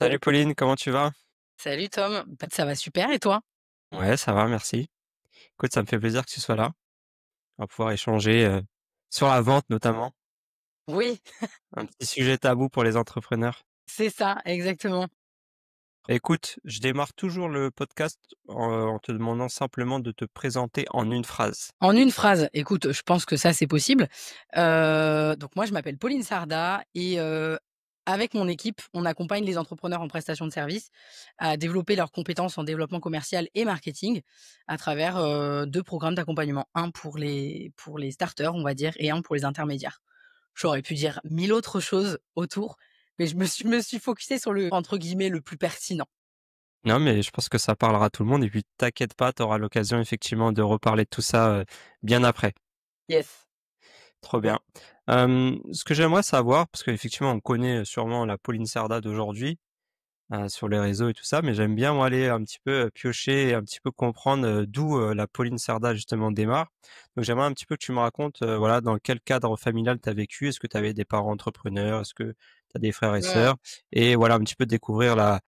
Salut Pauline, comment tu vas? Salut Tom, bah, ça va super et toi? Ouais, ça va, merci. Écoute, ça me fait plaisir que tu sois là. On va pouvoir échanger sur la vente notamment, Oui, un petit sujet tabou pour les entrepreneurs. c'est ça, exactement. Écoute, je démarre toujours le podcast en te demandant simplement de te présenter en une phrase. En une phrase, écoute, je pense que ça c'est possible. Donc moi je m'appelle Pauline Sarda et avec mon équipe, on accompagne les entrepreneurs en prestation de services à développer leurs compétences en développement commercial et marketing à travers, 2 programmes d'accompagnement. Un pour les starters, on va dire, et un pour les intermédiaires. J'aurais pu dire 1000 autres choses autour, mais je me suis focusée sur le, entre guillemets, «le plus pertinent». Non, mais je pense que ça parlera à tout le monde et puis t'inquiète pas, tu auras l'occasion effectivement de reparler de tout ça bien après. Yes. Trop bien. Ce que j'aimerais savoir, parce qu'effectivement on connaît sûrement la Pauline Sarda d'aujourd'hui, sur les réseaux et tout ça, mais j'aime bien moi aller un petit peu, piocher et un petit peu comprendre, d'où, la Pauline Sarda justement démarre. Donc j'aimerais un petit peu que tu me racontes, voilà, dans quel cadre familial tu as vécu? Est-ce que tu avais des parents entrepreneurs? Est-ce que tu as des frères et Mmh. sœurs? Et voilà, un petit peu découvrir la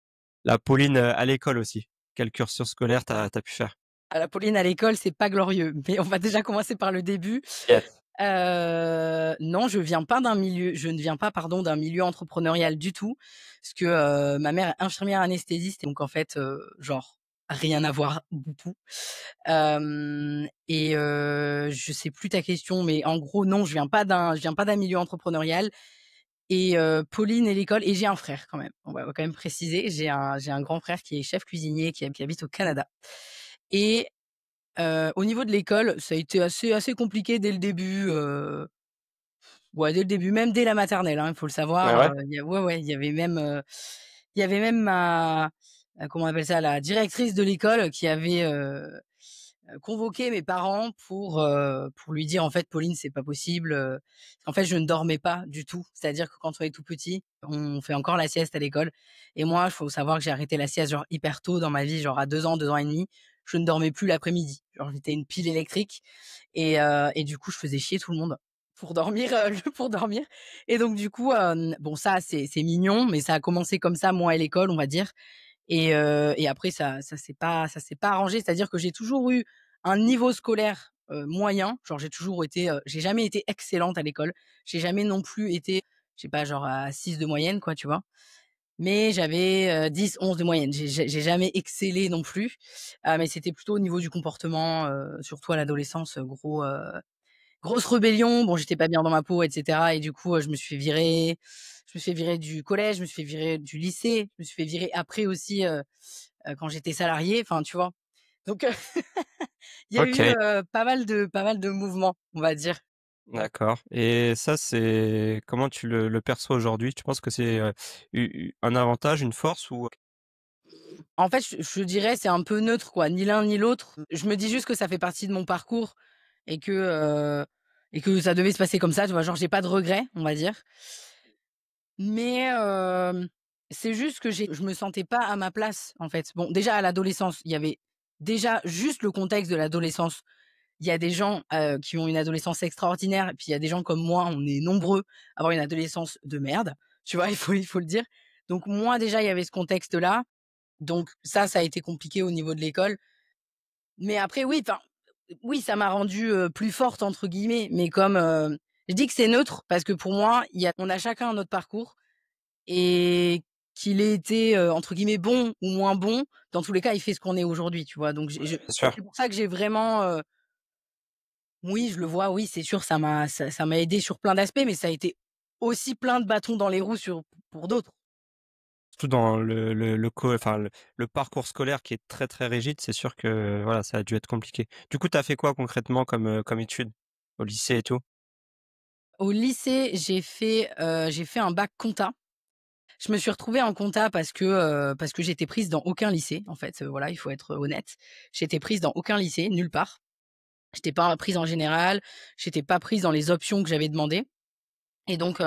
Pauline, à l'école aussi. Quel cursus scolaire tu as pu faire? À la Pauline à l'école, c'est pas glorieux, mais on va déjà commencer par le début. Yes. Non, je ne viens pas, pardon, d'un milieu entrepreneurial du tout, parce que, ma mère est infirmière anesthésiste, et donc en fait, genre rien à voir du tout. Je sais plus ta question, mais en gros, non, je viens pas d'un milieu entrepreneurial. Et Pauline et l'école, et j'ai un frère quand même. On va quand même préciser, j'ai un grand frère qui est chef cuisinier qui habite au Canada. Et au niveau de l'école, ça a été assez compliqué dès le début, ouais, dès le début, même dès la maternelle, hein, il faut le Ah savoir, ouais? il y a ouais, ouais, il y avait même ma, comment on appelle ça? La directrice de l'école qui avait, convoqué mes parents pour lui dire: «En fait, Pauline, c'est pas possible, en fait, je ne dormais pas du tout». C'est-à-dire que quand on est tout petit, on fait encore la sieste à l'école, et moi, il faut savoir que j'ai arrêté la sieste, genre, hyper tôt dans ma vie, genre à 2 ans, 2 ans et demi. Je ne dormais plus l'après-midi. Genre, j'étais une pile électrique, et du coup, je faisais chier tout le monde pour dormir, pour dormir. Et donc du coup, bon, ça, c'est mignon, mais ça a commencé comme ça, moi, à l'école, on va dire. Et après ça s'est pas arrangé. C'est-à-dire que j'ai toujours eu un niveau scolaire, moyen. Genre j'ai jamais été excellente à l'école. J'ai jamais non plus été, je sais pas, genre à 6 de moyenne, quoi, tu vois? Mais j'avais, 10-11 de moyenne. J'ai jamais excellé non plus, mais c'était plutôt au niveau du comportement, surtout à l'adolescence, grosse rébellion. Bon, j'étais pas bien dans ma peau, et cetera, et du coup, je me suis fait virer du collège, je me suis fait virer du lycée, je me suis fait virer après aussi, quand j'étais salariée, enfin, tu vois? Donc il y a eu, OK, pas mal de mouvements, on va dire. d'accord, et ça, c'est comment tu le perçois aujourd'hui? Tu penses que c'est, u un avantage, une force ou En fait, je dirais, c'est un peu neutre, quoi, ni l'un ni l'autre. Je me dis juste que ça fait partie de mon parcours, et que ça devait se passer comme ça, tu vois? Genre, j'ai pas de regrets, on va dire. Mais c'est juste que je me sentais pas à ma place, en fait. Bon, déjà à l'adolescence, il y avait déjà juste le contexte de l'adolescence. Il y a des gens, qui ont une adolescence extraordinaire, et puis il y a des gens comme moi, on est nombreux à avoir une adolescence de merde, tu vois? Il faut le dire. Donc moi, déjà, il y avait ce contexte-là, donc ça a été compliqué au niveau de l'école. Mais après, oui, enfin, oui, ça m'a rendue, «plus forte» entre guillemets, mais comme, je dis que c'est neutre parce que pour moi, on a chacun notre parcours, et qu'il ait été, entre guillemets «bon» ou moins bon, dans tous les cas, il fait ce qu'on est aujourd'hui, tu vois? Donc bien sûr. c'est pour ça que j'ai vraiment, oui, je le vois, oui, c'est sûr, ça m'a aidé sur plein d'aspects, mais ça a été aussi plein de bâtons dans les roues pour d'autres. Surtout dans le parcours scolaire qui est très, très rigide, c'est sûr que, voilà, ça a dû être compliqué. Du coup, tu as fait quoi concrètement comme études? Au lycée et tout? Au lycée, j'ai fait un bac compta. Je me suis retrouvée en compta parce que j'étais prise dans aucun lycée, en fait, voilà, il faut être honnête. J'étais prise dans aucun lycée, nulle part. J'étais pas prise en général, j'étais pas prise dans les options que j'avais demandées, et donc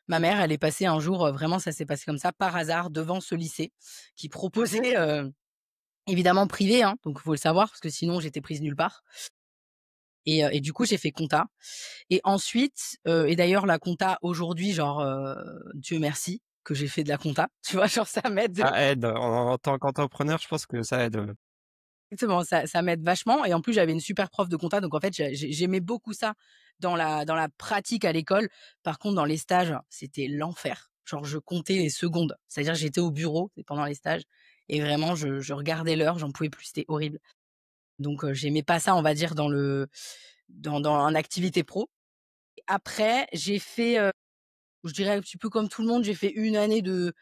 ma mère, elle est passée un jour, vraiment ça s'est passé comme ça, par hasard, devant ce lycée qui proposait, évidemment privé, hein, donc il faut le savoir parce que sinon j'étais prise nulle part. Et du coup, j'ai fait compta, et ensuite, et d'ailleurs la compta aujourd'hui, genre, Dieu merci que j'ai fait de la compta, tu vois? Genre ça m'aide Ça aide, en tant qu'entrepreneur, je pense que ça aide, exactement, ça m'aide vachement et en plus j'avais une super prof de compta donc en fait j'aimais beaucoup ça dans la pratique à l'école. Par contre dans les stages, c'était l'enfer. Genre je comptais les secondes. C'est-à-dire j'étais au bureau pendant les stages et vraiment je regardais l'heure, j'en pouvais plus, c'était horrible. Donc j'aimais pas ça, on va dire dans en activité pro. Après j'ai fait, je dirais un petit peu comme tout le monde, j'ai fait une année de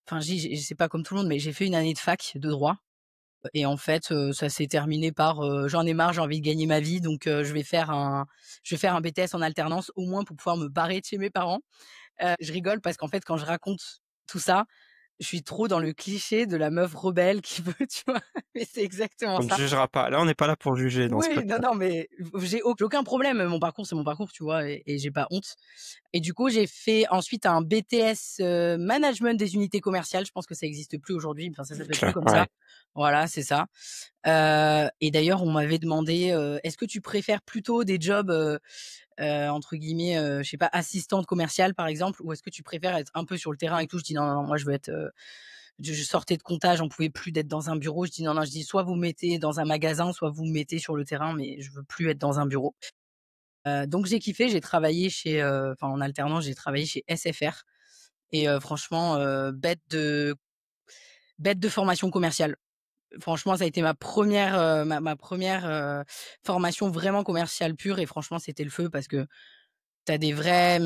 enfin je dis c'est pas comme tout le monde, mais j'ai fait une année de fac de droit. Et en fait, ça s'est terminé par, «J'en ai marre, j'ai envie de gagner ma vie donc je vais faire un BTS en alternance au moins pour pouvoir me barrer de chez mes parents». Je rigole parce qu'en fait, quand je raconte tout ça, je suis trop dans le cliché de la meuf rebelle qui veut tu vois? Mais c'est exactement on ne ça. jugera pas. Là, on n'est pas là pour juger dans ce Oui, non, podcast. non, mais j'ai aucun problème. Mon parcours, c'est mon parcours, tu vois? Et j'ai pas honte. Et du coup, j'ai fait ensuite un BTS, management des unités commerciales. Je pense que ça existe plus aujourd'hui, enfin, ça s'appelle plus comme ça. Ouais. Voilà, c'est ça. Et d'ailleurs, on m'avait demandé, «Est-ce que tu préfères plutôt des jobs, entre guillemets, je sais pas, assistante commerciale, par exemple, ou est-ce que tu préfères être un peu sur le terrain et tout?» Je dis: «Non, non, non, moi je veux être, je sortais de compta, j'en pouvais plus d'être dans un bureau». Je dis: «Non, non», je dis: «Soit vous me mettez dans un magasin, soit vous me mettez sur le terrain, mais je veux plus être dans un bureau». Donc j'ai kiffé, j'ai travaillé chez, enfin en alternance, j'ai travaillé chez SFR et franchement, bête de formation commerciale. Franchement, ça a été ma 1re, formation vraiment commerciale pure et franchement, c'était le feu parce que tu as des vrais,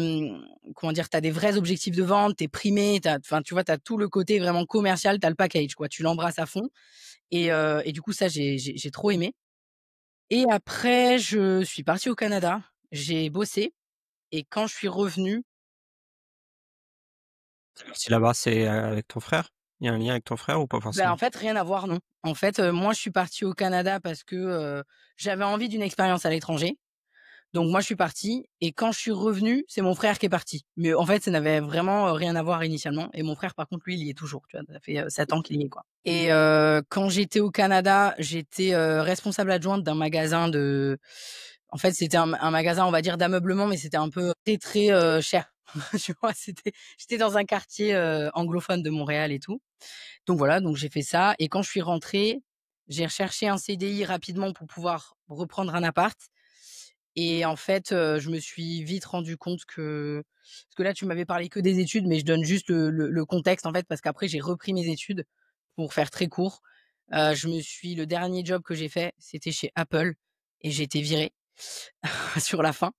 comment dire? Tu as des vrais objectifs de vente, tu es primé, enfin, tu vois, tu as tout le côté vraiment commercial, tu as le package, quoi. Tu l'embrasses à fond et du coup, ça, j'ai trop aimé et après, je suis partie au Canada, j'ai bossé et quand je suis revenue, Si là-bas, c'est, avec ton frère? Il y a un lien avec ton frère ou pas ben, en forcément? fait, rien à voir, non. En fait, moi, je suis partie au Canada parce que, j'avais envie d'une expérience à l'étranger. Donc moi, je suis partie et quand je suis revenue, c'est mon frère qui est parti. Mais en fait, ça n'avait vraiment, rien à voir initialement et mon frère, par contre, lui, il y est toujours, tu vois? Ça fait, 7 ans qu'il y est, quoi et quand j'étais au Canada, j'étais, responsable adjointe d'un magasin en fait, c'était un magasin, on va dire, d'ameublement, mais c'était un peu très, très, cher. Tu vois? J'étais dans un quartier, anglophone de Montréal et tout. Donc voilà, donc j'ai fait ça et quand je suis rentrée, j'ai recherché un CDI rapidement pour pouvoir reprendre un appart et en fait, je me suis vite rendu compte que parce que là, tu m'avais parlé que des études, mais je donne juste le contexte, en fait, parce qu'après j'ai repris mes études pour faire très court. Le dernier job que j'ai fait, c'était chez Apple et j'ai été virée sur la fin,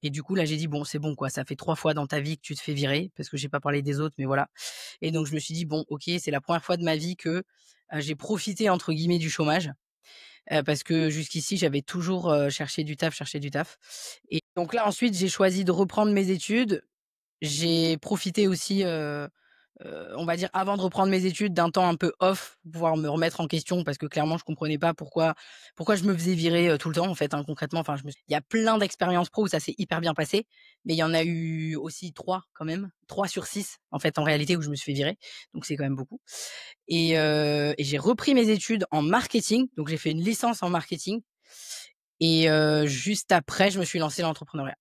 et du coup, là, j'ai dit: «Bon, c'est bon, quoi, ça fait 3 fois dans ta vie que tu te fais virer», parce que j'ai pas parlé des autres, mais voilà et donc je me suis dit: «Bon, OK, c'est la première fois de ma vie que, j'ai profité, entre guillemets, du chômage». Parce que jusqu'ici, j'avais toujours, cherché du taf et donc là, ensuite, j'ai choisi de reprendre mes études. J'ai profité aussi, on va dire avant de reprendre mes études, d'un temps un peu off pour pouvoir me remettre en question parce que clairement je comprenais pas pourquoi je me faisais virer, tout le temps en fait, hein, concrètement. Enfin, il y a plein d'expériences pro où ça s'est hyper bien passé, mais il y en a eu aussi 3 quand même, 3 sur 6 en fait en réalité où je me suis fait virer, donc c'est quand même beaucoup et j'ai repris mes études en marketing, donc j'ai fait une licence en marketing et juste après je me suis lancée dans l'entrepreneuriat.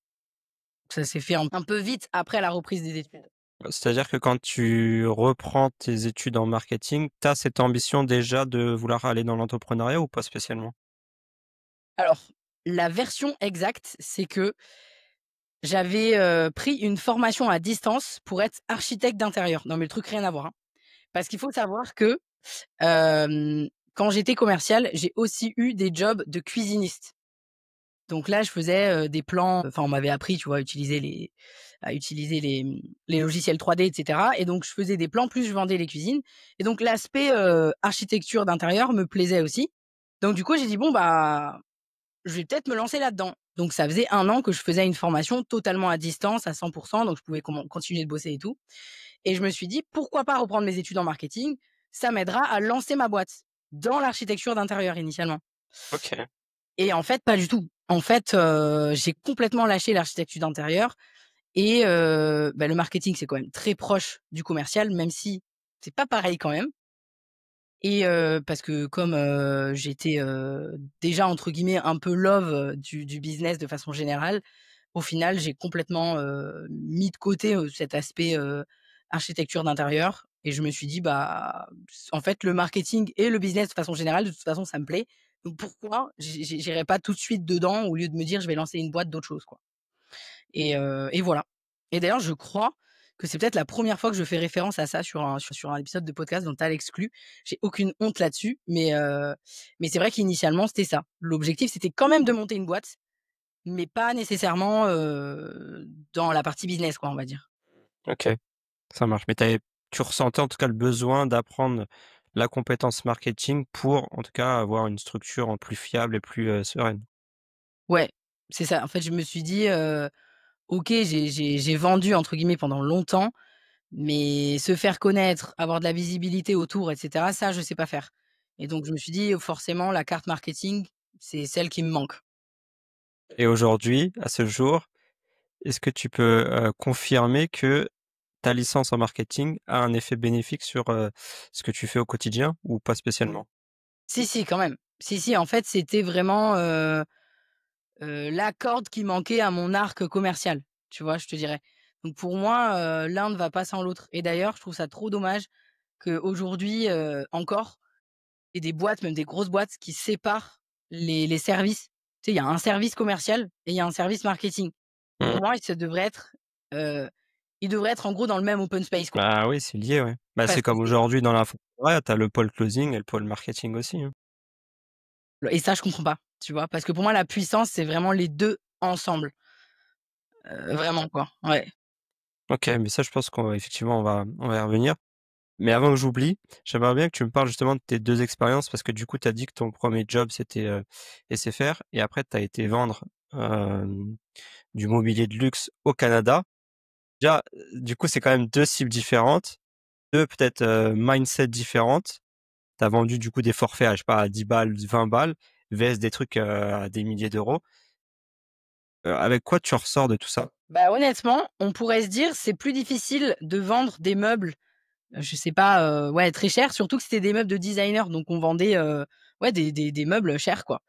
Ça s'est fait un peu vite après la reprise des études. C'est-à-dire que quand tu reprends tes études en marketing, tu as cette ambition déjà de vouloir aller dans l'entrepreneuriat ou pas spécialement? Alors, la version exacte, c'est que j'avais, pris une formation à distance pour être architecte d'intérieur. Non, mais le truc rien à voir, hein. Parce qu'il faut savoir que, quand j'étais commerciale, j'ai aussi eu des jobs de cuisiniste. Donc là, je faisais, des plans, enfin, on m'avait appris, tu vois, à utiliser les logiciels 3D et cetera et donc je faisais des plans, plus je vendais les cuisines et donc l'aspect, architecture d'intérieur me plaisait aussi. Donc du coup, j'ai dit: «Bon, bah, je vais peut-être me lancer là-dedans». Donc ça faisait 1 an que je faisais une formation totalement à distance, à 100 donc je pouvais continuer de bosser et tout et je me suis dit: «Pourquoi pas reprendre mes études en marketing? Ça m'aidera à lancer ma boîte», dans l'architecture d'intérieur initialement OK. et en fait, pas du tout. En fait, j'ai complètement lâché l'architecture d'intérieur et bah, le marketing, c'est quand même très proche du commercial, même si c'est pas pareil quand même et parce que comme, j'étais, déjà entre guillemets «un peu love» du business de façon générale, au final, j'ai complètement, mis de côté, cet aspect, architecture d'intérieur et je me suis dit: «Bah, en fait, le marketing et le business de façon générale, de toute façon, ça me plaît. Donc pourquoi j'irais pas tout de suite dedans au lieu de me dire: "Je vais lancer une boîte d'autre chose", quoi?» Et voilà. Et d'ailleurs, je crois que c'est peut-être la première fois que je fais référence à ça sur un épisode de podcast dont tu as l'exclu. J'ai aucune honte là-dessus, mais c'est vrai qu'initialement, c'était ça. L'objectif, c'était quand même de monter une boîte, mais pas nécessairement, dans la partie business, quoi, on va dire. OK, ça marche. Mais tu ressentais en tout cas le besoin d'apprendre la compétence marketing pour, en tout cas, avoir une structure en plus fiable et plus, sereine? Ouais, c'est ça. En fait, je me suis dit, «OK, j'ai vendu» entre guillemets pendant longtemps, mais se faire connaître, avoir de la visibilité autour et cetera, ça, je sais pas faire. Et donc je me suis dit: «Forcément, la carte marketing, c'est celle qui me manque». Et aujourd'hui, à ce jour, est-ce que tu peux, confirmer que ta licence en marketing a un effet bénéfique sur, ce que tu fais au quotidien ou pas spécialement? Si, si, quand même. Si, si, en fait, c'était vraiment, la corde qui manquait à mon arc commercial, tu vois? Je te dirais. Donc pour moi, l'un ne va pas sans l'autre et d'ailleurs, je trouve ça trop dommage qu'aujourd'hui, encore, il y ait des boîtes, même des grosses boîtes qui séparent les services. Tu sais, il y a un service commercial et il y a un service marketing. Pour Mmh. moi, ça devrait être, heu, ils devraient être en gros dans le même open space, quoi. Bah, oui, c'est lié, ouais. Bah, Parce c'est que comme c'est aujourd'hui dans l'infoprenariat, tu as le pôle closing et le pôle marketing aussi, hein. et ça, je comprends pas, tu vois? Parce que pour moi, la puissance, c'est vraiment les 2 ensemble, vraiment, quoi. Ouais. OK, mais ça, je pense qu'on va effectivement, on va y revenir. Mais avant que j'oublie, j'aimerais bien que tu me parles justement de tes 2 expériences parce que du coup, tu as dit que ton premier job, c'était, SFR et après tu as été vendre, hem, du mobilier de luxe au Canada. Déjà, du coup, c'est quand même 2 cibles différentes, 2 peut-être, mindset différentes. Tu as vendu du coup des forfaits à, je sais pas, à 10 balles, 20 balles, vs des trucs, à des milliers d'euros. Avec quoi tu ressors de tout ça? Bah, honnêtement, on pourrait se dire: «C'est plus difficile de vendre des meubles», je sais pas, ouais, très chers, surtout que c'était des meubles de designer, donc on vendait, ouais, des meubles chers, quoi.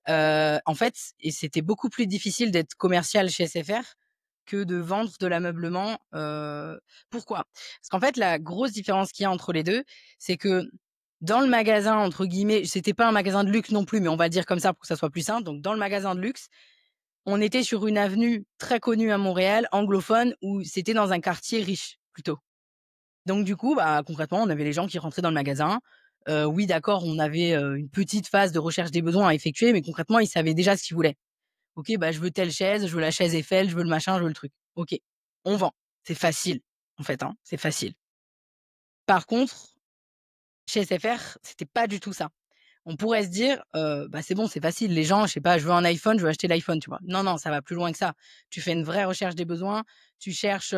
En fait et c'était beaucoup plus difficile d'être commercial chez SFR que de vendre de l'ameublement, pourquoi? Parce qu'en fait, la grosse différence qu'il y a entre les 2, c'est que dans le «magasin» entre guillemets, c'était pas un magasin de luxe non plus, mais on va le dire comme ça pour que ça soit plus simple. Donc dans le magasin de luxe, on était sur une avenue très connue à Montréal, anglophone, où c'était dans un quartier riche, plutôt. Donc du coup, bah, concrètement, on avait les gens qui rentraient dans le magasin. Oui, d'accord, on avait, une petite phase de recherche des besoins à effectuer, mais concrètement, ils savaient déjà ce qu'ils voulaient. OK, bah, je veux telle chaise, je veux la chaise Eiffel, je veux le machin, je veux le truc. OK, on vend. C'est facile, en fait, hein, c'est facile. Par contre, chez SFR, c'était pas du tout ça. On pourrait se dire, bah, c'est bon, c'est facile. Les gens, je sais pas, je veux un iPhone, je veux acheter l'iPhone, tu vois? Non, non, ça va plus loin que ça. Tu fais une vraie recherche des besoins, tu cherches,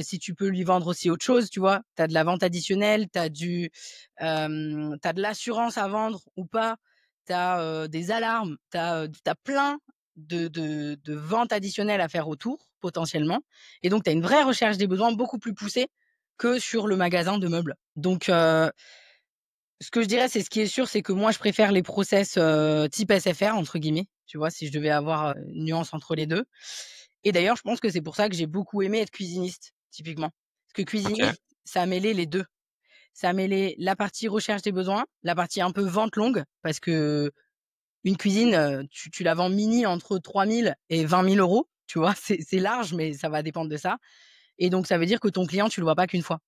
si tu peux lui vendre aussi autre chose, tu vois? Tu as de la vente additionnelle, tu as de l'assurance à vendre ou pas, tu as, des alarmes, tu as plein de ventes additionnelles à faire autour, potentiellement et donc tu as une vraie recherche des besoins beaucoup plus poussée que sur le magasin de meubles. Donc ce que je dirais, c'est ce qui est sûr, c'est que moi, je préfère les process, type «SFR» entre guillemets, tu vois? Si je devais avoir, une nuance entre les 2. Et d'ailleurs, je pense que c'est pour ça que j'ai beaucoup aimé être cuisiniste, typiquement. Parce que OK. cuisiniste, ça a mêlé les 2. Ça a mêlé la partie recherche des besoins, la partie un peu vente longue, parce qu'une cuisine, tu la vends mini entre 3 000 et 20 000 €, tu vois? C'est large, mais ça va dépendre de ça. Et donc ça veut dire que ton client, tu le vois pas qu'une fois.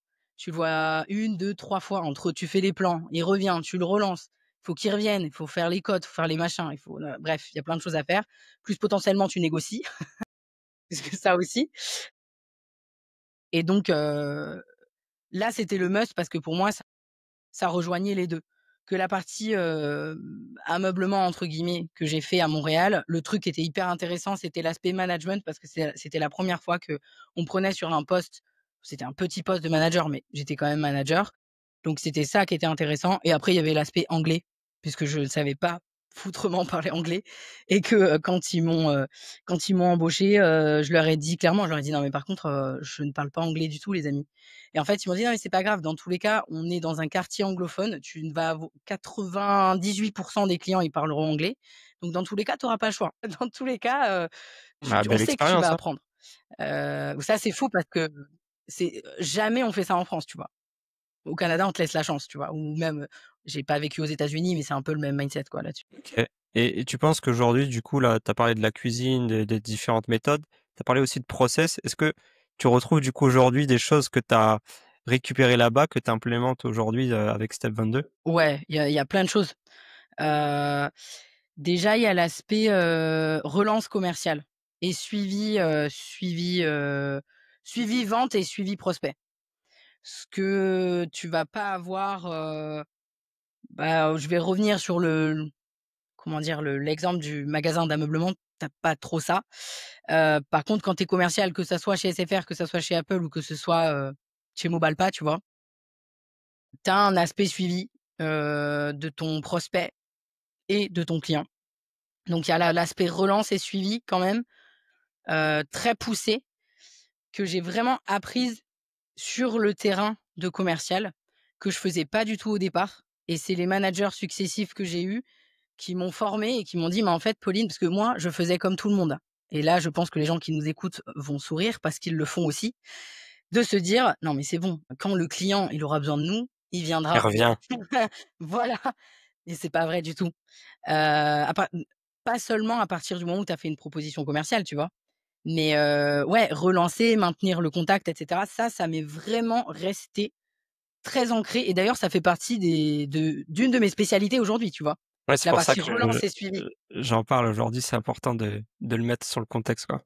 Tu le vois 1, 2, 3 fois entre tu fais les plans, il revient, tu le relances, il faut qu'il revienne, il faut faire les cotes, il faut faire les machins, il faut, bref, il y a plein de choses à faire. Plus potentiellement tu négocies, parce que ça aussi. Et donc là, c'était le must parce que pour moi, ça rejoignait les 2. Que la partie, «ameublement» entre guillemets que j'ai fait à Montréal, le truc qui était hyper intéressant, c'était l'aspect management parce que c'était la première fois qu'on me prenait sur un poste. C'était un petit poste de manager, mais j'étais quand même manager. Donc c'était ça qui était intéressant et après il y avait l'aspect anglais, puisque je ne savais pas foutrement parler anglais et que, quand ils m'ont embauché, je leur ai dit clairement, je leur ai dit: «Non mais par contre, je ne parle pas anglais du tout les amis». Et en fait, ils m'ont dit: «Non mais c'est pas grave, dans tous les cas, on est dans un quartier anglophone, tu ne vas avo 98 des clients, ils parleront anglais, donc dans tous les cas, tu auras pas le choix. Dans tous les cas, Bah, on belle sait que tu vas expérience, hein. apprendre». Ça c'est fou parce que jamais on fait ça en France, tu vois? Au Canada, on te laisse la chance, tu vois? Ou même, j'ai pas vécu aux États-Unis, mais c'est un peu le même mindset, quoi, là-dessus. OK. Et tu penses qu'aujourd'hui, du coup, là, tu as parlé de la cuisine, des différentes méthodes, tu as parlé aussi de process. Est-ce que tu retrouves, du coup, aujourd'hui des choses que tu as récupérées là-bas, que tu implémentes aujourd'hui, avec Step 22? Ouais, il y a plein de choses. Heu, Déjà, il y a l'aspect, relance commerciale et suivi vente et suivi prospect. Ce que tu vas pas avoir, je vais revenir sur comment dire? L'exemple du magasin d'ameublement, tu as pas trop ça. Par contre, quand tu es commercial, que ça soit chez SFR, que ça soit chez Apple ou que ce soit, chez Mobalpa, tu vois? Tu as un aspect suivi, de ton prospect et de ton client. Donc il y a l'aspect relance et suivi quand même, très poussé, que j'ai vraiment apprise sur le terrain de commercial, que je faisais pas du tout au départ et c'est les managers successifs que j'ai eus qui m'ont formée et qui m'ont dit: «Mais en fait Pauline» parce que moi je faisais comme tout le monde et là je pense que les gens qui nous écoutent vont sourire parce qu'ils le font aussi, de se dire: «Non mais c'est bon, quand le client il aura besoin de nous, il Il viendra». revient. Voilà et c'est pas vrai du tout. À part pas seulement à partir du moment où tu as fait une proposition commerciale, tu vois? Mais ouais, relancer, maintenir le contact et cetera, ça m'est vraiment resté très ancré et d'ailleurs ça fait partie d'une de mes spécialités aujourd'hui, tu vois? Ouais, c'est La pour ça partie que relance et suivi. j'en parle aujourd'hui, c'est important de le mettre sur le contexte, quoi.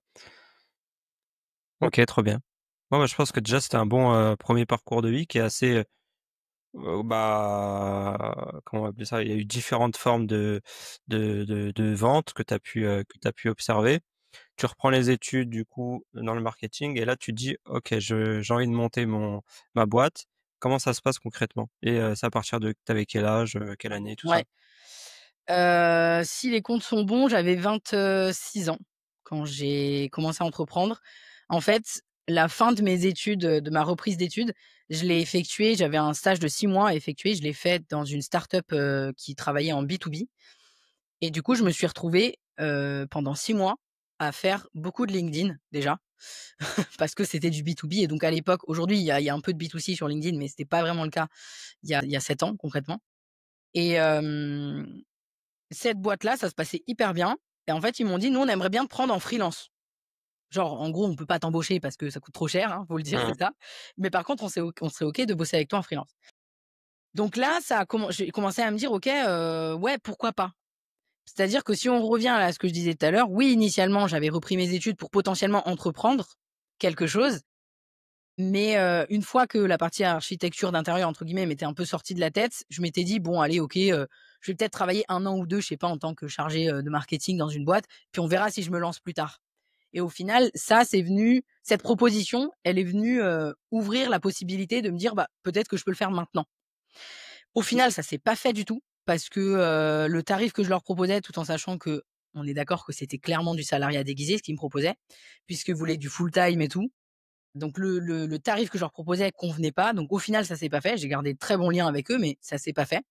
OK, trop bien. Bon, bah, je pense que déjà c'était un bon, 1er parcours de vie qui est assez, comment on va appeler ça? Il y a eu différentes formes de vente que tu as pu observer. Tu reprends les études du coup dans le marketing et là tu te dis: «OK, j'ai envie de monter ma boîte». Comment ça se passe concrètement? Et c'est à partir de tu avais quel âge, quelle année, tout ça? Ouais. Si les comptes sont bons, j'avais 26 ans quand j'ai commencé à entreprendre. En fait, la fin de mes études, de ma reprise d'études, je l'ai effectuée j'avais un stage de 6 mois à effectuer, je l'ai fait dans une start-up, qui travaillait en B2B et du coup, je me suis retrouvée, pendant 6 mois à faire beaucoup de LinkedIn déjà, parce que c'était du B2B et donc à l'époque aujourd'hui, il y a un peu de B2C sur LinkedIn, mais c'était pas vraiment le cas il y a 7 ans concrètement et cette boîte-là, ça se passait hyper bien et en fait, ils m'ont dit: «Nous, on aimerait bien te prendre en freelance». Genre, en gros, on peut pas t'embaucher parce que ça coûte trop cher, hein, faut le dire, Mmh. c'est ça. Mais par contre, on serait OK de bosser avec toi en freelance. Donc là, j'ai commencé à me dire: «OK, ouais, pourquoi pas?» C'est-à-dire que si on revient à ce que je disais tout à l'heure, oui, initialement, j'avais repris mes études pour potentiellement entreprendre quelque chose, mais une fois que la partie «architecture d'intérieur» entre guillemets m'était un peu sortie de la tête, je m'étais dit: «Bon allez OK, je vais peut-être travailler 1 an ou 2, je sais pas, en tant que chargé de marketing dans une boîte, puis on verra si je me lance plus tard». Et au final, cette proposition, elle est venue, ouvrir la possibilité de me dire: «Bah, peut-être que je peux le faire maintenant». Au final, ça s'est pas fait du tout parce que, le tarif que je leur proposais, tout en sachant qu'on est d'accord que c'était clairement du salariat déguisé ce qu'ils me proposaient, puisqu'ils voulaient du full time et tout. Donc le tarif que je leur proposais convenait pas. Donc au final, ça s'est pas fait. J'ai gardé de très bons liens avec eux, mais ça s'est pas fait.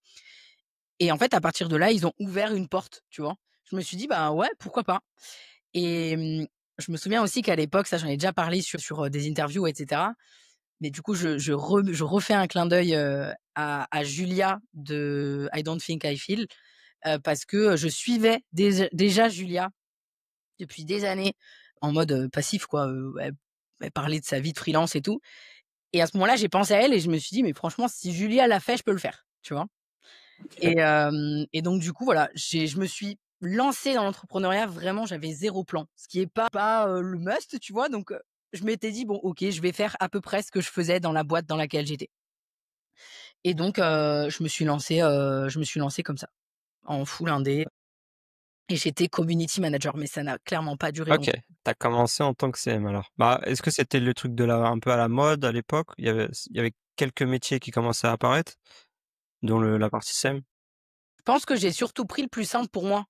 Et en fait, à partir de là, ils ont ouvert une porte, tu vois? Je me suis dit: «Bah, ouais, pourquoi pas?» et je me souviens aussi qu'à l'époque, ça, j'en ai déjà parlé sur des interviews et cetera. Mais du coup, je refais un clin d'œil, à Julia de I Don't Think I Feel, parce que, je suivais déjà Julia depuis des années en mode, passif quoi, elle parlait de sa vie de freelance et tout et à ce moment-là, j'ai pensé à elle et je me suis dit: «Mais franchement, si Julia l'a fait, je peux le faire», tu vois? OK. Et donc du coup, voilà, je me suis lancée dans l'entrepreneuriat, vraiment, j'avais zéro plan. Ce qui est pas, le must, tu vois? Donc je m'étais dit: «Bon, OK, je vais faire à peu près ce que je faisais dans la boîte dans laquelle j'étais» et donc je me suis lancée comme ça, en full indé et j'étais community manager, mais ça n'a clairement pas duré OK, longtemps. tu as commencé en tant que CM alors. Bah, est-ce que c'était le truc un peu à la mode à l'époque? Il y avait quelques métiers qui commençaient à apparaître, dont la partie SEM? Je pense que j'ai surtout pris le plus simple pour moi.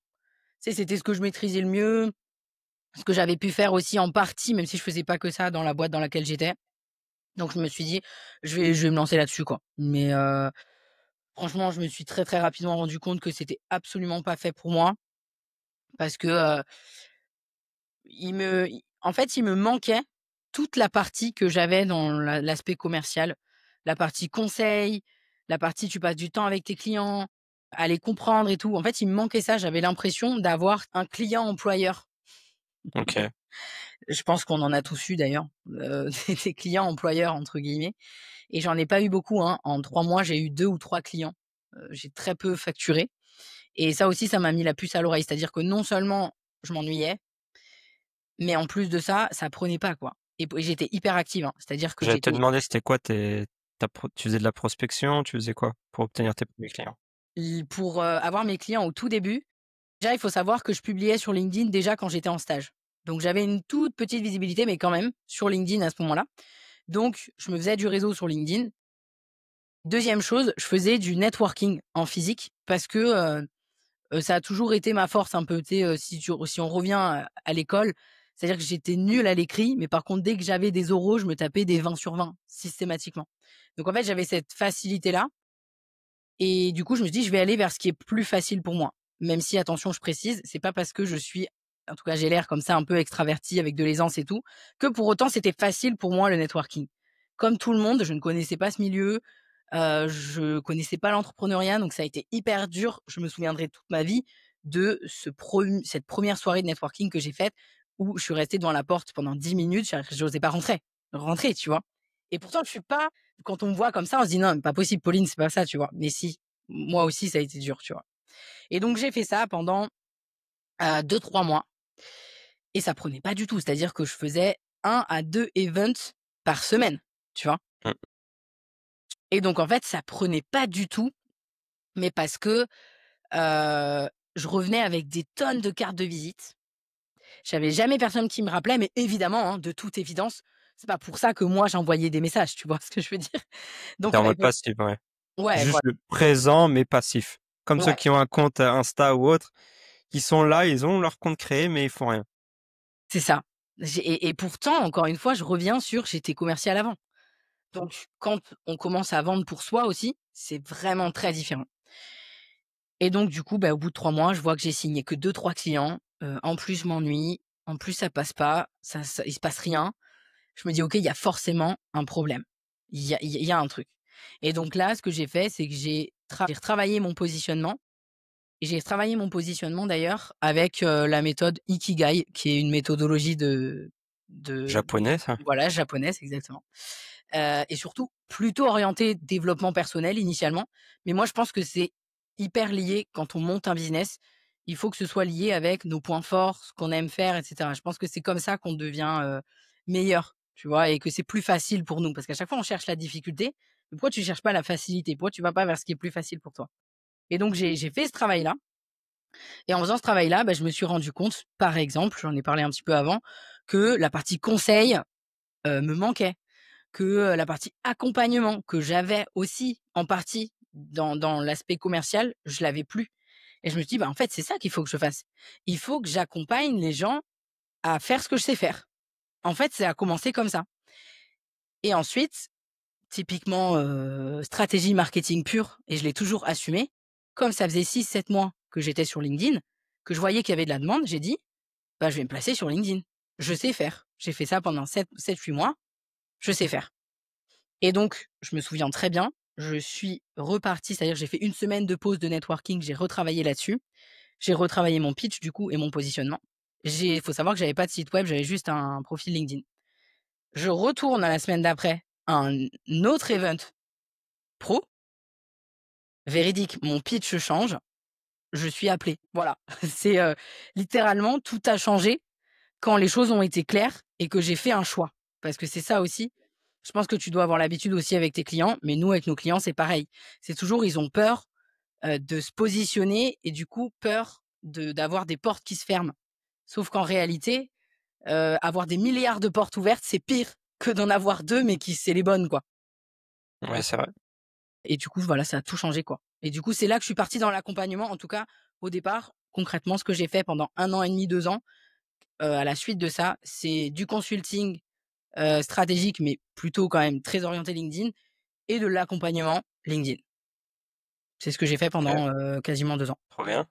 Tu sais, c'était ce que je maîtrisais le mieux, ce que j'avais pu faire aussi en partie, même si je faisais pas que ça dans la boîte dans laquelle j'étais. Donc je me suis dit: «Je vais me lancer là-dessus, quoi». Mais franchement, je me suis très, très rapidement rendu compte que c'était absolument pas fait pour moi parce que, en fait, il me manquait toute la partie que j'avais dans l'aspect commercial, la partie conseil, la partie tu passes du temps avec tes clients, à les comprendre et tout. En fait, il me manquait ça. J'avais l'impression d'avoir un client employeur. OK. Je pense qu'on en a tous eu d'ailleurs, des «clients employeurs» entre guillemets et j'en ai pas eu beaucoup, hein. En 3 mois, j'ai eu 2 ou 3 clients. J'ai très peu facturé et ça aussi, ça m'a mis la puce à l'oreille. C'est-à-dire que non seulement je m'ennuyais, mais en plus de ça, ça prenait pas, quoi et j'étais hyper active, hein. C'est-à-dire que J'allais te j'étais demander, c'était quoi tes ta pro tu faisais de la prospection? Tu faisais quoi pour obtenir tes premiers clients? pour, avoir mes clients au tout début, déjà, il faut savoir que je publiais sur LinkedIn déjà quand j'étais en stage. Donc j'avais une toute petite visibilité, mais quand même sur LinkedIn à ce moment-là. Donc je me faisais du réseau sur LinkedIn. Deuxième chose, je faisais du networking en physique parce que, ça a toujours été ma force un peu, tu sais, si on revient à l'école, c'est-à-dire que j'étais nulle à l'écrit, mais par contre dès que j'avais des oraux, je me tapais des 20 sur 20 systématiquement. Donc en fait, j'avais cette facilité-là et du coup, je me suis dit: «Je vais aller vers ce qui est plus facile pour moi». Même si attention, je précise, c'est pas parce que je suis en tout cas, j'ai l'air comme ça un peu extraverti avec de l'aisance et tout, que pour autant c'était facile pour moi le networking. Comme tout le monde, je ne connaissais pas ce milieu, je connaissais pas l'entrepreneuriat, donc ça a été hyper dur. Je me souviendrai toute ma vie de cette première soirée de networking que j'ai faite où je suis restée devant la porte pendant 10 minutes, j'osais pas rentrer, tu vois? Et pourtant je suis pas quand on me voit comme ça, on se dit: «Non, mais pas possible Pauline, c'est pas ça», tu vois? Mais si, moi aussi ça a été dur, tu vois? Et donc j'ai fait ça pendant, 2-3 mois et ça prenait pas du tout. C'est-à-dire que je faisais 1 à 2 events par semaine, tu vois? Mmh. Et donc en fait, ça prenait pas du tout, mais parce que, je revenais avec des tonnes de cartes de visite. J'avais jamais personne qui me rappelait, mais évidemment, hein, de toute évidence, c'est pas pour ça que moi j'envoyais des messages, tu vois ce que je veux dire? Donc Tu en à mode l'époque passif, ouais. ouais, Juste voilà, le présent, mais passif. Comme ceux ouais, qui ont un compte, Insta ou autre, qui sont là, ils ont leur compte créé, mais ils font rien. c'est ça. Et pourtant, encore une fois, je reviens sur j'étais commercial avant. Donc quand on commence à vendre pour soi aussi, c'est vraiment très différent. Et donc du coup, bah, au bout de 3 mois, je vois que j'ai signé que 2-3 clients, en plus je m'ennuie, en plus ça passe pas, il se passe rien. Je me dis: «OK, il y a forcément un problème. Il y a un truc» et donc là, ce que j'ai fait, c'est que j'ai retravaillé mon positionnement et j'ai travaillé mon positionnement d'ailleurs avec, la méthode Ikigai qui est une méthodologie de Japonais, ça? voilà, japonaise exactement, et surtout plutôt orientée développement personnel initialement. Mais moi, je pense que c'est hyper lié quand on monte un business. Il faut que ce soit lié avec nos points forts, ce qu'on aime faire et cetera. Je pense que c'est comme ça qu'on devient, meilleur, tu vois? Et que c'est plus facile pour nous parce qu'à chaque fois on cherche la difficulté, mais pourquoi tu cherches pas la facilité? Pourquoi tu vas pas vers ce qui est plus facile pour toi? Et donc j'ai fait ce travail-là et en faisant ce travail-là, bah, je me suis rendu compte, par exemple, j'en ai parlé un petit peu avant, que la partie conseil, me manquait, que, la partie accompagnement que j'avais aussi en partie dans l'aspect commercial, je l'avais plus et je me suis dit: «Bah, en fait, c'est ça qu'il faut que je fasse. Il faut que j'accompagne les gens à faire ce que je sais faire». En fait, ça a commencé comme ça et ensuite, typiquement, stratégie marketing pure et je l'ai toujours assumé. Comme ça faisait 6-7 mois que j'étais sur LinkedIn, que je voyais qu'il y avait de la demande, j'ai dit: «Bah, je vais me placer sur LinkedIn. Je sais faire». J'ai fait ça pendant 7-8 mois, je sais faire et donc je me souviens très bien, je suis repartie, c'est-à-dire j'ai fait une semaine de pause de networking, j'ai retravaillé là-dessus. J'ai retravaillé mon pitch du coup et mon positionnement. Il faut savoir que j'avais pas de site web, j'avais juste un profil LinkedIn. Je retourne à la semaine d'après à un autre event pro, véridique, mon pitch change, je suis appelée. Voilà, c'est, littéralement tout a changé quand les choses ont été claires et que j'ai fait un choix. Parce que c'est ça aussi, je pense que tu dois avoir l'habitude aussi avec tes clients, mais nous avec nos clients, c'est pareil. C'est toujours ils ont peur, de se positionner et du coup peur d'avoir des portes qui se ferment. Sauf qu'en réalité, avoir des milliards de portes ouvertes, c'est pire que d'en avoir 2 mais qui c'est les bonnes, quoi. Ouais, c'est vrai. Et du coup, voilà, ça a tout changé, quoi. Et du coup, c'est là que je suis partie dans l'accompagnement. En tout cas, au départ, concrètement, ce que j'ai fait pendant 1 an et demi, 2 ans, à la suite de ça, c'est du consulting, stratégique, mais plutôt quand même très orienté LinkedIn et de l'accompagnement LinkedIn. C'est ce que j'ai fait OK, pendant, quasiment 2 ans. trop bien.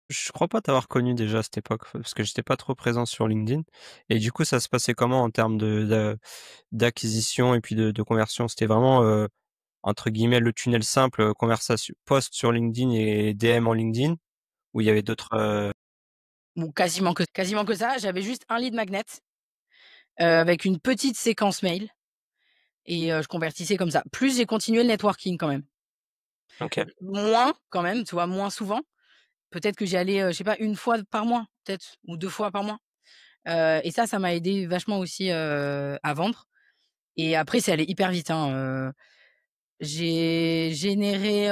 Je crois pas t'avoir connu déjà à cette époque, parce que j'étais pas trop présent sur LinkedIn et du coup, ça se passait comment en termes de d'acquisition et puis de conversion? C'était vraiment, entre guillemets «le tunnel simple», conversation post sur LinkedIn et DM en LinkedIn? Ou il y avait d'autres, Bon, quasiment que ça. J'avais juste un lead magnet, avec une petite séquence mail et je convertissais comme ça. Plus j'ai continué le networking quand même. OK. Moins quand même, tu vois? Moins souvent. Peut-être que j'y allais, je sais pas, une fois par mois, peut-être, ou 2 fois par mois. Et ça m'a aidé vachement aussi, à vendre. Et après c'est allé hyper vite, hein, j'ai généré,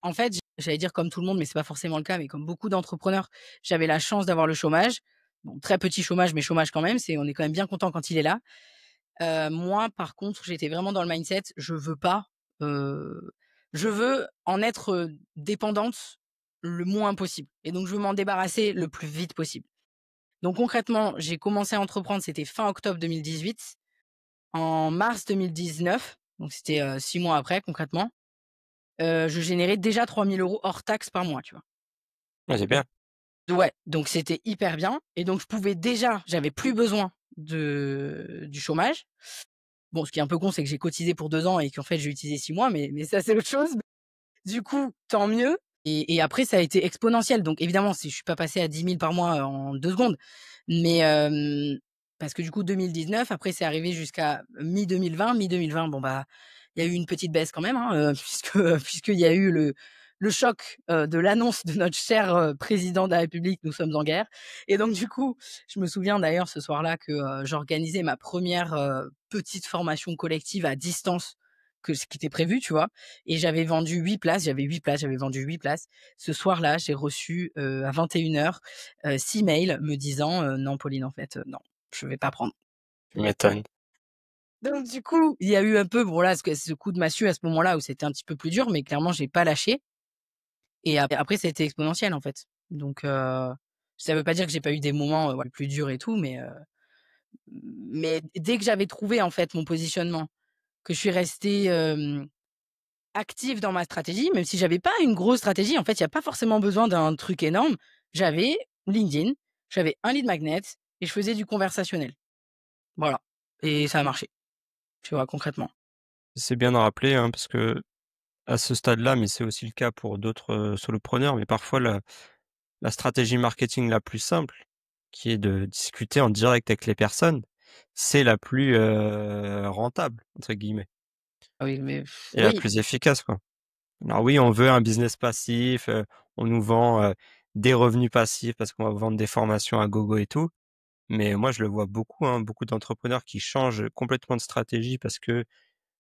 en fait, j'allais dire comme tout le monde, mais c'est pas forcément le cas, mais comme beaucoup d'entrepreneurs, j'avais la chance d'avoir le chômage. Bon, très petit chômage, mais chômage quand même, on est quand même bien content quand il est là. Moi, par contre, j'étais vraiment dans le mindset, heu, je veux en être, dépendante le moins possible et donc je veux m'en débarrasser le plus vite possible. Donc concrètement, j'ai commencé à entreprendre, c'était fin octobre 2018. En mars 2019, donc c'était, 6 mois après concrètement, je générais déjà 3 000 € hors taxes par mois, tu vois? Ouais, c'est bien. Ouais, donc c'était hyper bien et donc j'avais plus besoin du chômage. Bon, ce qui est un peu con, c'est que j'ai cotisé pour 2 ans et qu'en fait j'ai utilisé 6 mois, mais ça c'est autre chose. Du coup, tant mieux et après ça a été exponentiel. Donc évidemment, si je suis pas passée à 10 000 par mois, en 2 secondes, mais parce que du coup 2019, après c'est arrivé jusqu'à mi-2020. Mi-2020, bon, bah, il y a eu une petite baisse quand même, hein, puisqu'il y a eu le choc, de l'annonce de notre cher, président de la République: «Nous sommes en guerre» et donc du coup, je me souviens d'ailleurs ce soir-là que, j'organisais ma première re petite formation collective à distance que ce qui était prévu, tu vois? Et j'avais vendu 8 places, j'avais 8 places, j'avais vendu 8 places. Ce soir-là, j'ai reçu, à 21:00, 6 mails me disant, «Non Pauline, en fait, non, je vais pas prendre». Tu m'étonnes. Donc du coup, il y a eu un peu, bon là, ce coup de massue à ce moment-là où c'était un petit peu plus dur, mais clairement j'ai pas lâché et après ça a été exponentiel, en fait. Donc ça veut pas dire que j'ai pas eu des moments, ouais, plus durs et tout, mais dès que j'avais trouvé, en fait, mon positionnement, que je suis restée, active dans ma stratégie, même si j'avais pas une grosse stratégie. En fait, il y a pas forcément besoin d'un truc énorme. J'avais LinkedIn, j'avais un lead magnet et je faisais du conversationnel. Voilà, et ça a marché, tu vois, concrètement. C'est bien de rappeler, hein, parce que à ce stade-là, mais c'est aussi le cas pour d'autres, solopreneurs, mais parfois la stratégie marketing la plus simple, qui est de discuter en direct avec les personnes, c'est la plus, «rentable» entre guillemets Ah oui, mais et la oui, plus efficace, quoi. Alors oui, on veut un business passif, on nous vend, des revenus passifs parce qu'on va vendre des formations à gogo et tout, mais moi je le vois beaucoup, hein, beaucoup d'entrepreneurs qui changent complètement de stratégie parce que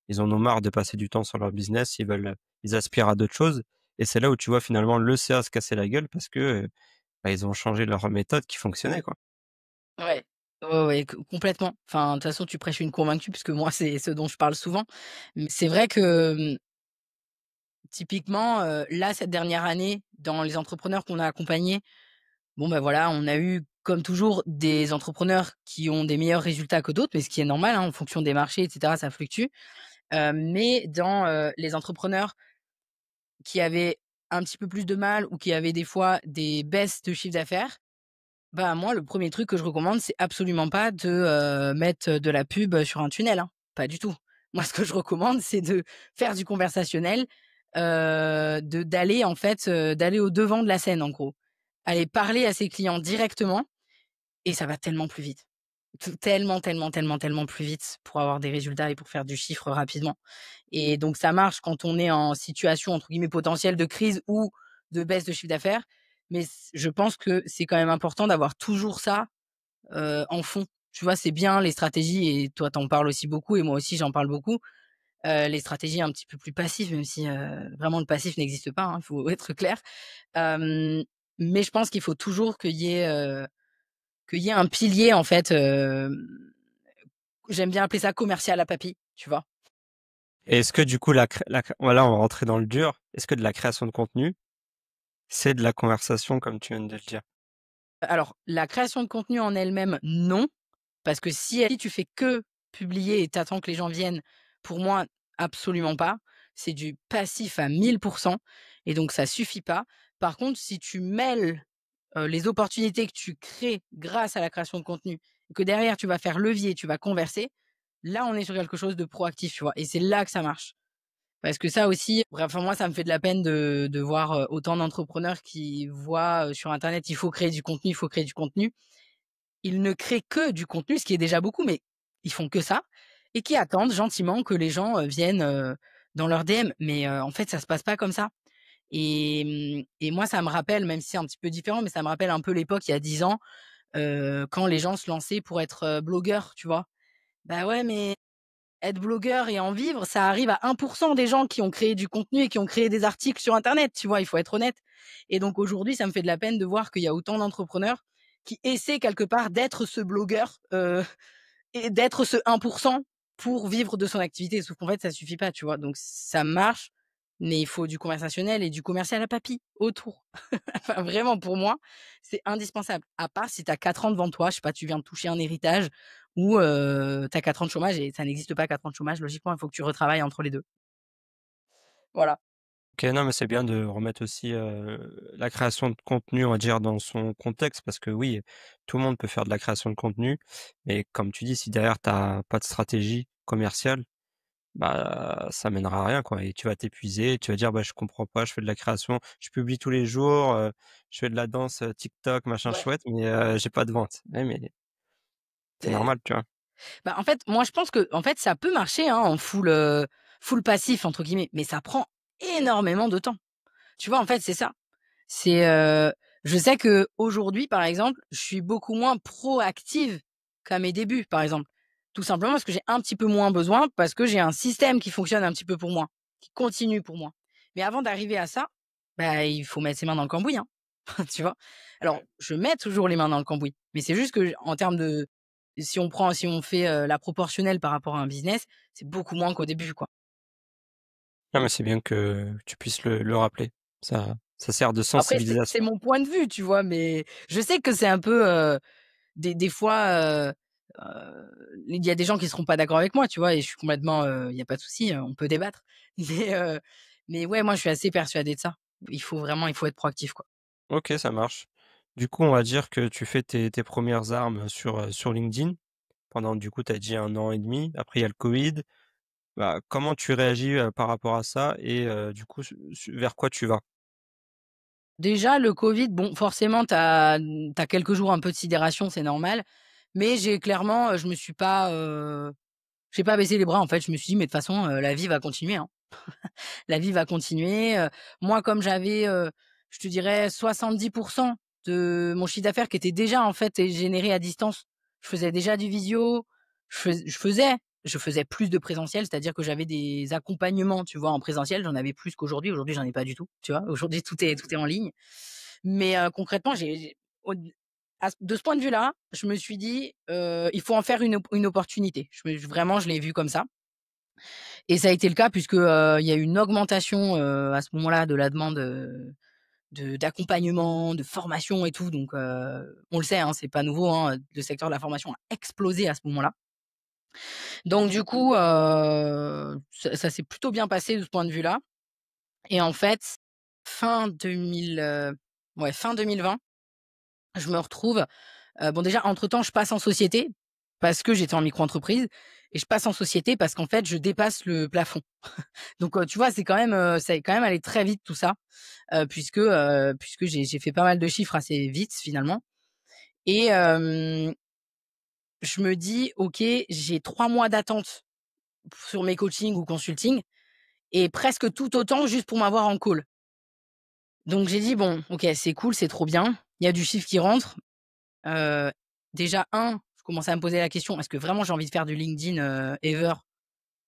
ils en ont marre de passer du temps sur leur business, ils aspirent à d'autres choses et c'est là où tu vois finalement le CA se casser la gueule parce que, bah, ils ont changé leur méthode qui fonctionnait, quoi. ouais. Ouais, ouais, complètement. Enfin, de toute façon, tu prêches une convaincue puisque moi, c'est ce dont je parle souvent. Mais c'est vrai que, typiquement, là, cette dernière année, dans les entrepreneurs qu'on a accompagnés, bon, bah, voilà, on a eu, comme toujours, des entrepreneurs qui ont des meilleurs résultats que d'autres, mais ce qui est normal, hein, en fonction des marchés et cetera, ça fluctue. Mais dans, les entrepreneurs qui avaient un petit peu plus de mal ou qui avaient des fois des baisses de chiffre d'affaires, bah, moi, le premier truc que je recommande, c'est absolument pas de, mettre de la pub, sur un tunnel, hein, pas du tout. Moi, ce que je recommande, c'est de faire du conversationnel, de d'aller en fait, d'aller au devant de la scène, en gros. Aller parler à ses clients directement et ça va tellement plus vite. Tellement, tellement, tellement, tellement plus vite pour avoir des résultats et pour faire du chiffre rapidement. Et donc ça marche quand on est en situation entre guillemets «potentielle» de crise ou de baisse de chiffre d'affaires. Mais je pense que c'est quand même important d'avoir toujours ça, en fond. Tu vois? C'est bien les stratégies et toi tu en parles aussi beaucoup et moi aussi j'en parle beaucoup, les stratégies un petit peu plus passives, même si, vraiment le passif n'existe pas, hein, faut être clair. Hem, mais je pense qu'il faut toujours qu'il y ait un pilier en fait, j'aime bien appeler ça commercial à papy, tu vois? Et est-ce que du coup voilà, on va rentrer dans le dur. Est-ce que de la création de contenu, c'est de la conversation comme tu viens de le dire? Alors, la création de contenu en elle-même, non, parce que si tu fais que publier et t'attends que les gens viennent, pour moi, absolument pas. C'est du passif à 1000 et donc ça suffit pas. Par contre, si tu mêles les opportunités que tu crées grâce à la création de contenu, que derrière tu vas faire levier, tu vas converser, là, on est sur quelque chose de proactif, tu vois? Et c'est là que ça marche. Parce que ça aussi, bref, enfin moi, ça me fait de la peine de voir, autant d'entrepreneurs qui voient, sur internet: «Il faut créer du contenu, il faut créer du contenu». Ils ne créent que du contenu, ce qui est déjà beaucoup, mais ils font que ça et qui attendent gentiment que les gens, viennent, dans leurs DM. Mais, en fait, ça se passe pas comme ça et moi, ça me rappelle, même si c'est un petit peu différent, mais ça me rappelle un peu l'époque il y a 10 ans, quand les gens se lançaient pour être, blogueurs, tu vois? Bah, ouais, mais être blogueur et en vivre, ça arrive à 1 des gens qui ont créé du contenu et qui ont créé des articles sur internet, tu vois? Il faut être honnête et donc aujourd'hui, ça me fait de la peine de voir qu'il y a autant d'entrepreneurs qui essaient quelque part d'être ce blogueur, et d'être ce 1 pour vivre de son activité. Sauf qu'en fait, ça suffit pas, tu vois? Donc ça marche, mais il faut du conversationnel et du commercial à papy autour. Enfin, vraiment, pour moi, c'est indispensable. À part si tu as 4 ans devant toi, je sais pas, tu viens de toucher un héritage ou tu as 4 ans de chômage et ça n'existe pas 4 ans de chômage. Logiquement, il faut que tu retravailles entre les 2. Voilà. OK, non, mais c'est bien de remettre aussi, la création de contenu, on va dire, dans son contexte parce que oui, tout le monde peut faire de la création de contenu, mais comme tu dis, si derrière tu as pas de stratégie commerciale, bah, ça mènera à rien, quoi et tu vas t'épuiser, tu vas dire: «Bah, je comprends pas, je fais de la création, je publie tous les jours, je fais de la danse, TikTok, machin Ouais. chouette, mais j'ai pas de vente». Ouais, mais c'est C'est normal, tu vois? Bah, en fait, moi, je pense que en fait, ça peut marcher, hein, en full «passif» entre guillemets, mais ça prend énormément de temps. Tu vois, en fait, c'est ça. C'est, je sais qu'aujourd'hui, par exemple, je suis beaucoup moins proactive qu'à mes débuts, par exemple. Tout simplement parce que j'ai un petit peu moins besoin, parce que j'ai un système qui fonctionne un petit peu pour moi, qui continue pour moi. Mais avant d'arriver à ça, bah, il faut mettre ses mains dans le cambouis, hein, tu vois? Alors, je mets toujours les mains dans le cambouis, mais c'est juste que en termes de si on fait, la proportionnelle par rapport à un business, c'est beaucoup moins qu'au début, quoi. Non, mais c'est bien que tu puisses le rappeler. Ça sert de Après, c'est sensibilisation. mon point de vue, tu vois? Mais je sais que c'est un peu, des fois, il y a des gens qui seront pas d'accord avec moi, tu vois? Et je suis complètement, il y a pas de souci, on peut débattre. Mais ouais, moi, je suis assez persuadée de ça. Il faut être proactif, quoi. OK, ça marche. Du coup, on va dire que tu fais tes 1 armes sur LinkedIn pendant, du coup, tu as dit 1 an et demi. Après, il y a le covid. Bah, comment tu réagis, par rapport à ça et du coup, vers quoi tu vas? Déjà, le covid, bon, forcément, tu as quelques jours un peu de sidération, c'est normal. Mais j'ai clairement, j'ai pas baissé les bras, en fait. Je me suis dit: «Mais de toute façon, la vie va continuer, hein». La vie va continuer, moi, comme j'avais, je te dirais 70 de mon chiffre d'affaires qui était déjà, en fait, généré à distance. Je faisais déjà du visio, je faisais plus de présentiel, c'est-à-dire que j'avais des accompagnements, tu vois, en présentiel, j'en avais plus qu'aujourd'hui. Aujourd'hui, j'en ai pas du tout, tu vois? Aujourd'hui, tout est en ligne. Mais, concrètement, j'ai au de ce point de vue-là, je me suis dit, «Il faut en faire une opportunité». Vraiment, je l'ai vu comme ça. Et ça a été le cas puisque, il y a eu une augmentation, à ce moment-là de la demande, d'accompagnement, de formation et tout donc on le sait, hein, c'est pas nouveau, hein, le secteur de la formation a explosé à ce moment-là. Donc du coup, ça s'est plutôt bien passé de ce point de vue-là et en fait, fin 2000, fin 2020, je me retrouve, bon déjà entre-temps je passe en société parce que j'étais en micro-entreprise et je passe en société parce qu'en fait je dépasse le plafond. Donc, tu vois, ça est quand même allé très vite tout ça, puisque j'ai fait pas mal de chiffres assez vite finalement et je me dis: «OK, j'ai 3 mois d'attente sur mes coachings ou consulting et presque tout autant juste pour m'avoir en call». Donc j'ai dit: «Bon, OK, c'est cool, c'est trop bien, il y a du chiffre qui rentre». Heu, déjà je commençais à me poser la question: «Est-ce que vraiment j'ai envie de faire du LinkedIn, ever?»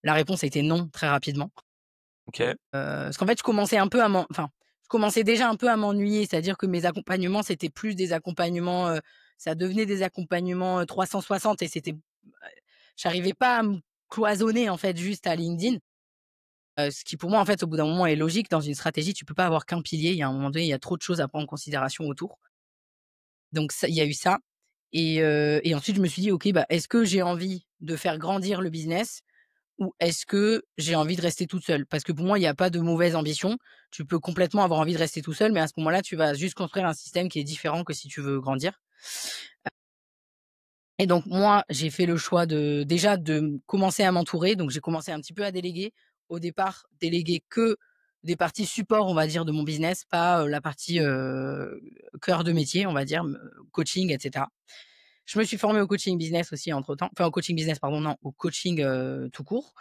La réponse a été non très rapidement. OK. Parce qu'en fait, je commençais déjà un peu à m'ennuyer, c'est-à-dire que mes accompagnements, c'était plus des accompagnements, ça devenait des accompagnements, 360 et j'arrivais pas à me cloisonner, en fait, juste à LinkedIn. Ce qui pour moi, en fait, au bout d'un moment est logique. Dans une stratégie, tu peux pas avoir qu'un pilier. Il y a un moment donné, il y a trop de choses à prendre en considération autour. Donc ça, il y a eu ça et ensuite je me suis dit: «OK, bah, est-ce que j'ai envie de faire grandir le business ou est-ce que j'ai envie de rester toute seule? Parce que pour moi, il y a pas de mauvaise ambition. Tu peux complètement avoir envie de rester tout seul, mais à ce moment-là, tu vas juste construire un système qui est différent que si tu veux grandir. Et donc moi, j'ai fait le choix déjà de commencer à m'entourer, donc j'ai commencé un petit peu à déléguer. Au départ, déléguer que des parties support, on va dire, de mon business, pas, la partie, cœur de métier, on va dire, coaching et cetera. Je me suis formée au coaching business aussi entre-temps, enfin au coaching business pardon, non, au coaching, tout court.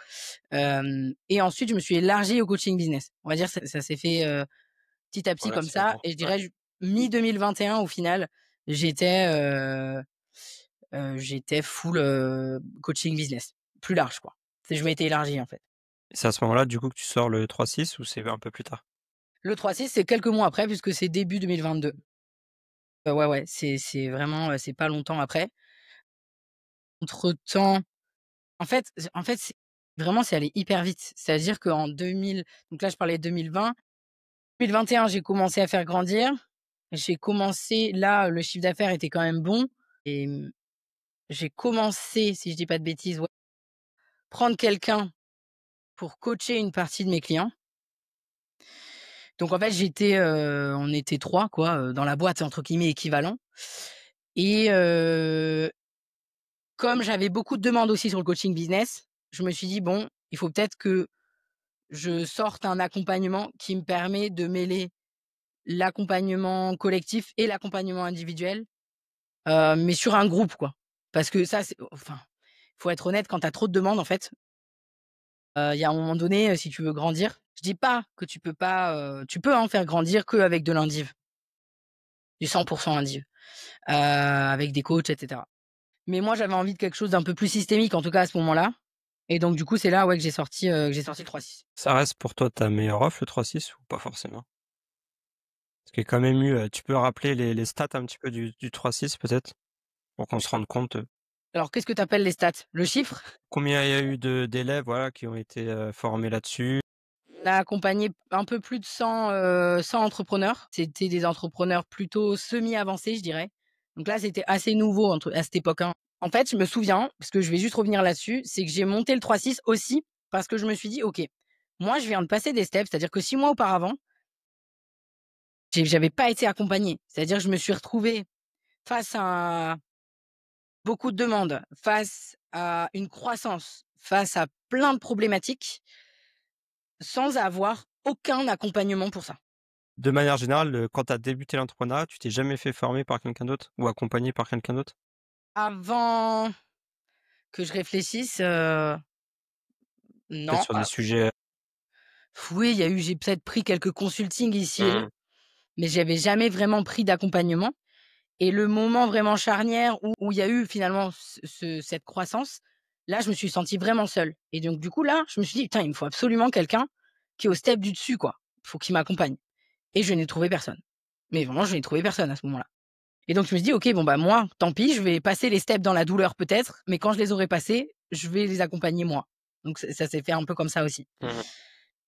Hem Et ensuite je me suis élargie au coaching business. On va dire ça s'est fait, petit à petit comme ça, Relativement, et je ouais. dirais j mi-2021 au final, j'étais, j'étais full, coaching business, plus large quoi. C'est Je m'étais élargie en fait. Et c'est à ce moment-là, du coup, que tu sors le 3-6 ou c'est un peu plus tard? Le 3-6 c'est quelques mois après puisque c'est début 2022. Ouais, ouais, c'est vraiment, c'est pas longtemps après. Entre temps, en fait, c'est allé hyper vite. C'est-à-dire qu'en 2000, donc là, je parlais de 2020. 2021, j'ai commencé à faire grandir. J'ai commencé là, le chiffre d'affaires était quand même bon, et j'ai commencé, si je dis pas de bêtises, ouais, prendre quelqu'un pour coacher une partie de mes clients. Donc en fait, on était 3 quoi, dans la boîte entre guillemets «équivalent», et comme j'avais beaucoup de demandes aussi sur le coaching business, je me suis dit: «Bon, il faut peut-être que je sorte un accompagnement qui me permet de mêler l'accompagnement collectif et l'accompagnement individuel, mais sur un groupe, quoi». Parce que ça, faut être honnête, quand tu as trop de demandes, en fait, il y a un moment donné, si tu veux grandir, je dis pas que tu peux pas, tu peux, hein, faire grandir qu'avec de l'indiv, du 100 indiv, avec des coachs et cetera. Mais moi, j'avais envie de quelque chose d'un peu plus systémique, en tout cas à ce moment-là, et donc du coup, c'est là, ouais, que j'ai sorti le 3-6. Ça reste pour toi ta meilleure offre, le 3-6 ou pas forcément? Parce qu'il y a quand même eu, tu peux rappeler les stats un petit peu du 3-6 peut-être? Pour qu'on se rende compte, Alors qu'est-ce que tu appelles les stats? Le chiffre? combien il y a eu d'élèves, voilà, qui ont été, formés là-dessus? On a accompagné un peu plus de 100 entrepreneurs. C'était des entrepreneurs plutôt semi-avancés, je dirais. Donc là, c'était assez nouveau à cette époque, hein. En fait, je me souviens, parce que je vais juste revenir là-dessus, c'est que j'ai monté le 3-6 aussi parce que je me suis dit: «OK, moi, je viens de passer des steps», c'est-à-dire que 6 mois auparavant, j'avais pas été accompagnée. C'est-à-dire, je me suis retrouvée face à beaucoup de demandes, face à une croissance, face à plein de problématiques, sans avoir aucun accompagnement pour ça. De manière générale, quand tu as débuté l'entrepreneuriat, tu t'es jamais fait former par quelqu'un d'autre ou accompagné par quelqu'un d'autre? Avant que je réfléchisse, Peut-être non. sur des sujets, Oui, j'ai peut-être pris quelques consultings ici et là, mmh, mais j'avais jamais vraiment pris d'accompagnement, et le moment vraiment charnière où il y a eu finalement cette croissance, là, je me suis sentie vraiment seule, et donc du coup, là, je me suis dit: «Putain, il me faut absolument quelqu'un qui est au step du dessus, quoi. Il faut qu'il m'accompagne», et je n'ai trouvé personne. Mais vraiment, je n'ai trouvé personne à ce moment-là, et donc je me suis dit: «OK, bon, bah, moi, tant pis, je vais passer les steps dans la douleur peut-être, mais quand je les aurai passés, je vais les accompagner moi». Donc ça s'est fait un peu comme ça aussi. mmh.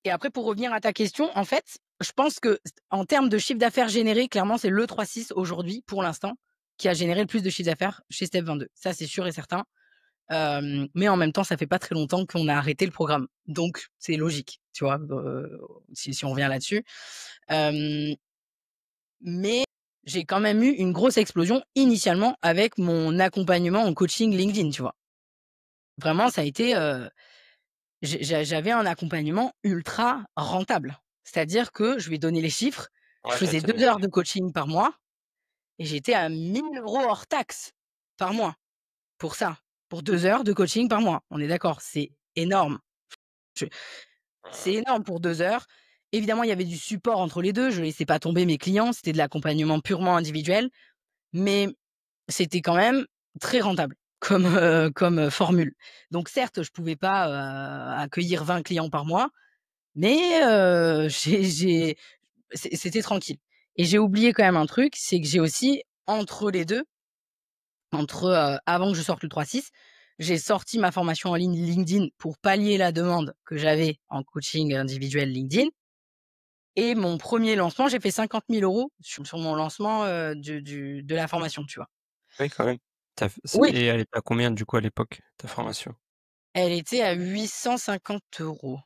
Et après, pour revenir à ta question, en fait, je pense que en termes de chiffre d'affaires généré, clairement, c'est le 3-6 aujourd'hui, pour l'instant, qui a généré le plus de chiffre d'affaires chez Step 22. Ça, c'est sûr et certain. Mais en même temps, ça fait pas très longtemps qu'on a arrêté le programme. Donc, c'est logique, tu vois, si on revient là-dessus. Hem, mais j'ai quand même eu une grosse explosion initialement avec mon accompagnement en coaching LinkedIn, tu vois? Vraiment, ça a été, j'avais un accompagnement ultra rentable. C'est-à-dire que je lui ai donné les chiffres, je Ouais, j'allais faisais te 2 heures demander. de coaching par mois et j'étais à 1 000 € hors taxes par mois pour ça, pour 2 heures de coaching par mois. On est d'accord, c'est énorme. Je C'est énorme pour 2 heures. Évidemment, il y avait du support entre les 2. Je laissais pas tomber mes clients, c'était de l'accompagnement purement individuel, mais c'était quand même très rentable comme formule. Donc certes, je pouvais pas, accueillir 20 clients par mois, mais c'était tranquille, et j'ai oublié quand même un truc, c'est que j'ai aussi entre les 2, avant que je sorte le 3-6, j'ai sorti ma formation en ligne LinkedIn pour pallier la demande que j'avais en coaching individuel LinkedIn, et mon premier lancement, j'ai fait 50 000 € sur mon lancement, de la formation, tu vois? Oui, quand même. Tu f Oui. Et elle était à combien du coup à l'époque, ta formation? Elle était à 850 €.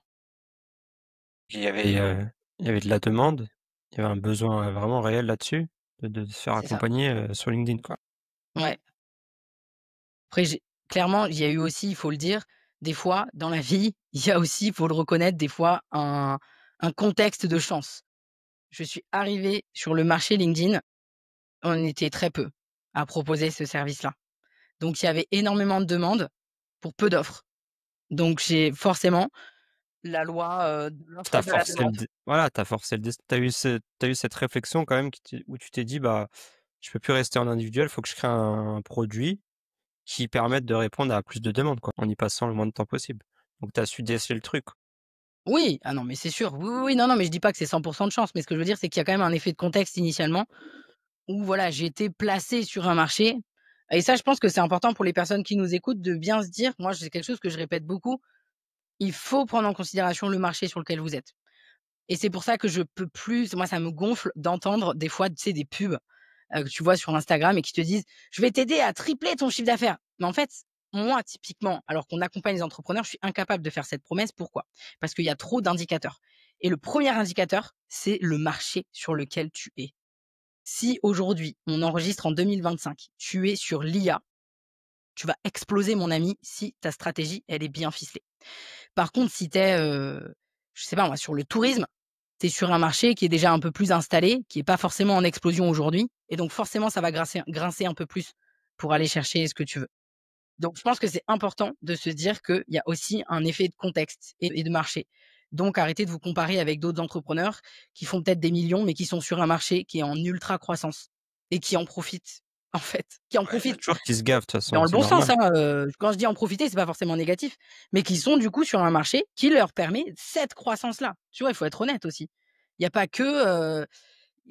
Il y avait de la demande? Il y avait un besoin, vraiment réel là-dessus? De se faire C'est ça. accompagner, sur LinkedIn, quoi? Ouais. Après j'ai clairement, il y a eu aussi, il faut le dire, des fois dans la vie, il y a aussi, il faut le reconnaître, des fois un contexte de chance. Je suis arrivée sur le marché LinkedIn, on était très peu à proposer ce service-là. Donc il y avait énormément de demandes pour peu d'offres. Donc j'ai forcément la loi, de l'offre Tu et de la forcé le demande. dé voilà, tu forcé le destin. Tu eu cette réflexion quand même où tu t'es dit: «Bah, je peux plus rester en individuel, faut que je crée un produit qui permette de répondre à plus de demandes, quoi, en y passant le moins de temps possible». Donc tu as su déceler le truc. Oui, ah non mais c'est sûr. Oui, oui, oui, non, non, mais je dis pas que c'est 100 de chance, mais ce que je veux dire, c'est qu'il y a quand même un effet de contexte initialement où voilà, j'ai été placée sur un marché et ça, je pense que c'est important pour les personnes qui nous écoutent de bien se dire, moi, c'est quelque chose que je répète beaucoup, il faut prendre en considération le marché sur lequel vous êtes et c'est pour ça que je peux plus moi, ça me gonfle d'entendre des fois, tu sais, des pubs, que tu vois sur Instagram et qui te disent: «Je vais t'aider à tripler ton chiffre d'affaires». Mais en fait, moi, typiquement, alors qu'on accompagne les entrepreneurs, je suis incapable de faire cette promesse. Pourquoi? Parce qu'il y a trop d'indicateurs et le premier indicateur, c'est le marché sur lequel tu es. Si aujourd'hui, on enregistre en 2025, tu es sur l'IA, tu vas exploser mon ami si ta stratégie, elle est bien ficelée. Par contre, si tu es, je sais pas moi, sur le tourisme, tu es sur un marché qui est déjà un peu plus installé, qui est pas forcément en explosion aujourd'hui et donc forcément ça va grincer un peu plus pour aller chercher ce que tu veux. Donc je pense que c'est important de se dire qu'il y a aussi un effet de contexte et de marché. Donc arrêtez de vous comparer avec d'autres entrepreneurs qui font peut-être des millions, mais qui sont sur un marché qui est en ultra croissance et qui en profitent, en fait, qui en Ouais, il y en a profitent toujours qui se gavent de toute dans façon, le c'est bon sens, normal. hein, quand je dis en profiter, c'est pas forcément négatif, mais qui sont du coup sur un marché qui leur permet cette croissance-là. Tu vois, il faut être honnête aussi. Il y a pas que,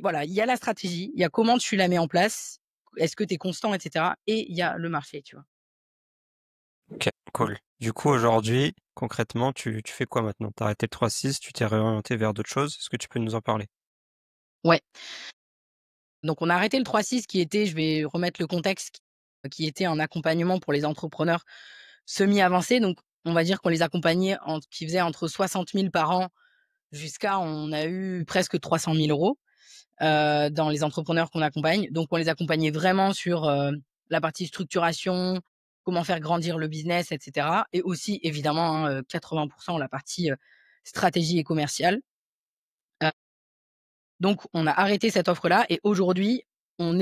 voilà, il y a la stratégie, il y a comment tu la mets en place, est-ce que tu es constant et cetera et il y a le marché, tu vois? OK, cool. Du coup, aujourd'hui, concrètement, tu fais quoi maintenant? Tu as arrêté le 3-6, tu t'es réorienté vers d'autres choses? Est-ce que tu peux nous en parler? Ouais. Donc on a arrêté le 3-6 qui était, je vais remettre le contexte, qui était un accompagnement pour les entrepreneurs semi-avancés. Donc on va dire qu'on les accompagnait qui faisaient entre 60 000 par an jusqu'à on a eu presque 300 000 €, dans les entrepreneurs qu'on accompagne. Donc on les accompagnait vraiment sur, la partie structuration, comment faire grandir le business et cetera et aussi évidemment, hein, 80 la partie, stratégie et commerciale. Donc on a arrêté cette offre-là et aujourd'hui, on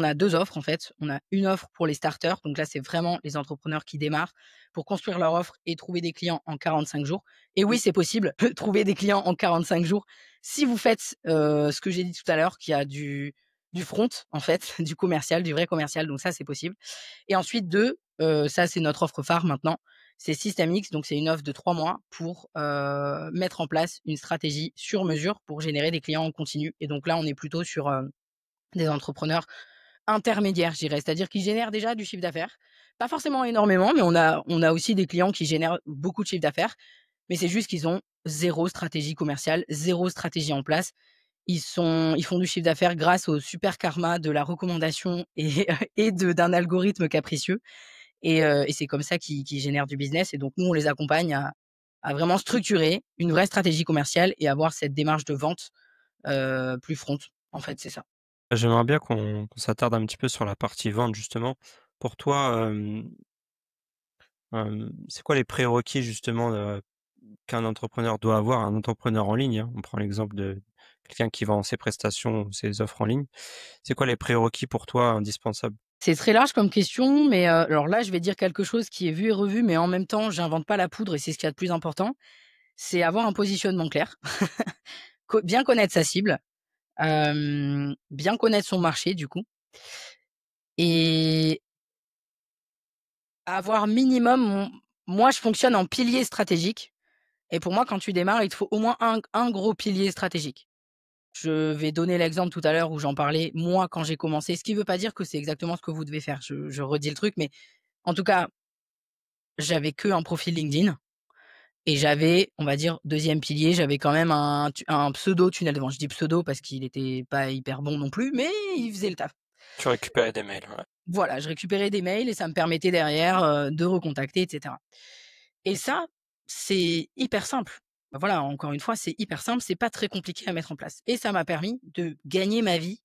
a 2 offres en fait. On a une offre pour les starters, donc là, c'est vraiment les entrepreneurs qui démarrent pour construire leur offre et trouver des clients en 45 jours et oui, c'est possible de trouver des clients en 45 jours si vous faites, ce que j'ai dit tout à l'heure, qu'il y a du front en fait, du commercial, du vrai commercial, donc ça, c'est possible et ensuite 2, ça, c'est notre offre phare maintenant, c'est System X, donc c'est une offre de 3 mois pour, mettre en place une stratégie sur mesure pour générer des clients en continu et donc là, on est plutôt sur, des entrepreneurs intermédiaires, je dirais. C'est-à-dire qu'ils génèrent déjà du chiffre d'affaires. Pas forcément énormément, mais on a aussi des clients qui génèrent beaucoup de chiffre d'affaires, mais c'est juste qu'ils ont zéro stratégie commerciale, zéro stratégie en place. Ils font du chiffre d'affaires grâce au super karma de la recommandation et et d'un algorithme capricieux et c'est comme ça qu'ils génèrent du business et donc nous, on les accompagne à vraiment structurer une vraie stratégie commerciale et avoir cette démarche de vente, plus front. En fait, c'est ça. J'aimerais bien qu'on s'attarde un petit peu sur la partie vente justement. Pour toi, c'est quoi les prérequis justement, qu'un entrepreneur doit avoir, un entrepreneur en ligne, hein? On prend l'exemple de quelqu'un qui vend ses prestations ou ses offres en ligne. C'est quoi les prérequis pour toi indispensables? C'est très large comme question, mais alors là, je vais dire quelque chose qui est vu et revu, mais en même temps, j'invente pas la poudre et c'est ce qu'il y a de plus important. C'est avoir un positionnement clair, bien connaître sa cible, bien connaître son marché du coup et avoir minimum moi je fonctionne en pilier stratégique et pour moi quand tu démarres, il te faut au moins un gros pilier stratégique. Je vais donner l'exemple tout à l'heure où j'en parlais, moi quand j'ai commencé, ce qui veut pas dire que c'est exactement ce que vous devez faire. Je redis le truc, mais en tout cas, j'avais qu'un profil LinkedIn et j'avais, on va dire, deuxième pilier, j'avais quand même un pseudo tunnel de vente. Je dis pseudo parce qu'il était pas hyper bon non plus, mais il faisait le taf. Tu récupérais des mails, ouais. Voilà, je récupérais des mails et ça me permettait derrière, de recontacter et cetera. Et ça, c'est hyper simple. Bah, voilà, encore une fois, c'est hyper simple, c'est pas très compliqué à mettre en place et ça m'a permis de gagner ma vie,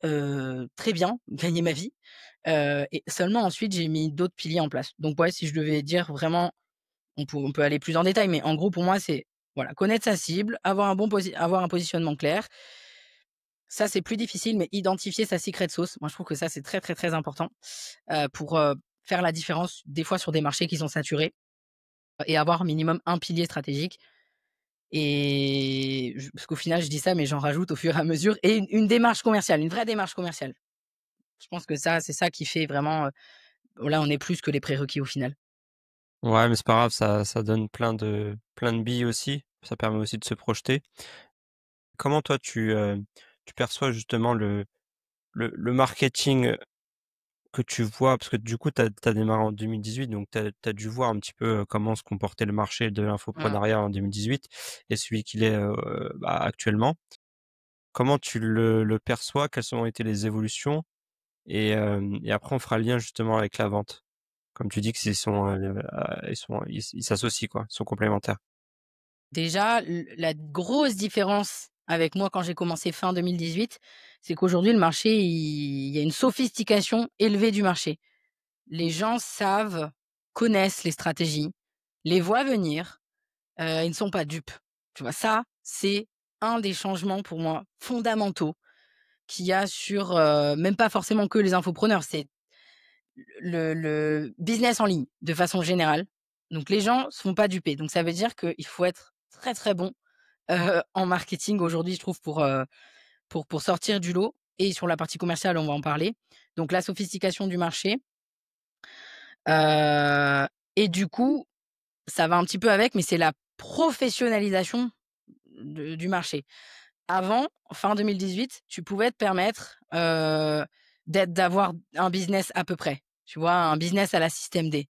très bien, gagner ma vie, et seulement ensuite j'ai mis d'autres piliers en place. Donc ouais, si je devais dire vraiment, on peut aller plus en détail, mais en gros pour moi c'est, voilà, connaître sa cible, avoir un positionnement clair. Ça, c'est plus difficile, mais identifier sa secret sauce, moi je trouve que ça c'est très, très, très important, pour, faire la différence des fois sur des marchés qui sont saturés et avoir minimum un pilier stratégique. Et parce qu'au final, je dis ça, mais j'en rajoute au fur et à mesure et une démarche commerciale, une vraie démarche commerciale. Je pense que ça, c'est ça qui fait vraiment, là, on est plus que les prérequis au final. Ouais, mais c'est pas grave, ça donne plein de billes aussi. Ça permet aussi de se projeter. Comment toi tu perçois justement le marketing que tu vois? Parce que du coup tu as démarré en 2018, donc tu as dû voir un petit peu, comment se comportait le marché de Mmh. l'infoprenariat en 2018 et celui qu'il est, bah, actuellement. Comment tu le perçois? Quelles ont été les évolutions? Et après on fera le lien justement avec la vente. Comme tu dis que ils s'associent quoi, ils sont complémentaires. Déjà, la grosse différence avec moi quand j'ai commencé fin 2018, c'est qu'aujourd'hui le marché, il y a une sophistication élevée du marché. Les gens savent, connaissent les stratégies, les voient venir, ils ne sont pas dupes. Tu vois? Ça, c'est un des changements pour moi fondamentaux qu'il y a sur, même pas forcément que les infopreneurs, c'est le business en ligne de façon générale. Donc les gens se font pas duper. Donc ça veut dire qu'il faut être très, très bon, en marketing aujourd'hui, je trouve pour sortir du lot et sur la partie commerciale, on va en parler. Donc la sophistication du marché, heu et du coup, ça va un petit peu avec, mais c'est la professionnalisation du marché. Avant, fin 2018, tu pouvais te permettre, d'avoir un business à peu près, tu vois? Un business à la système D.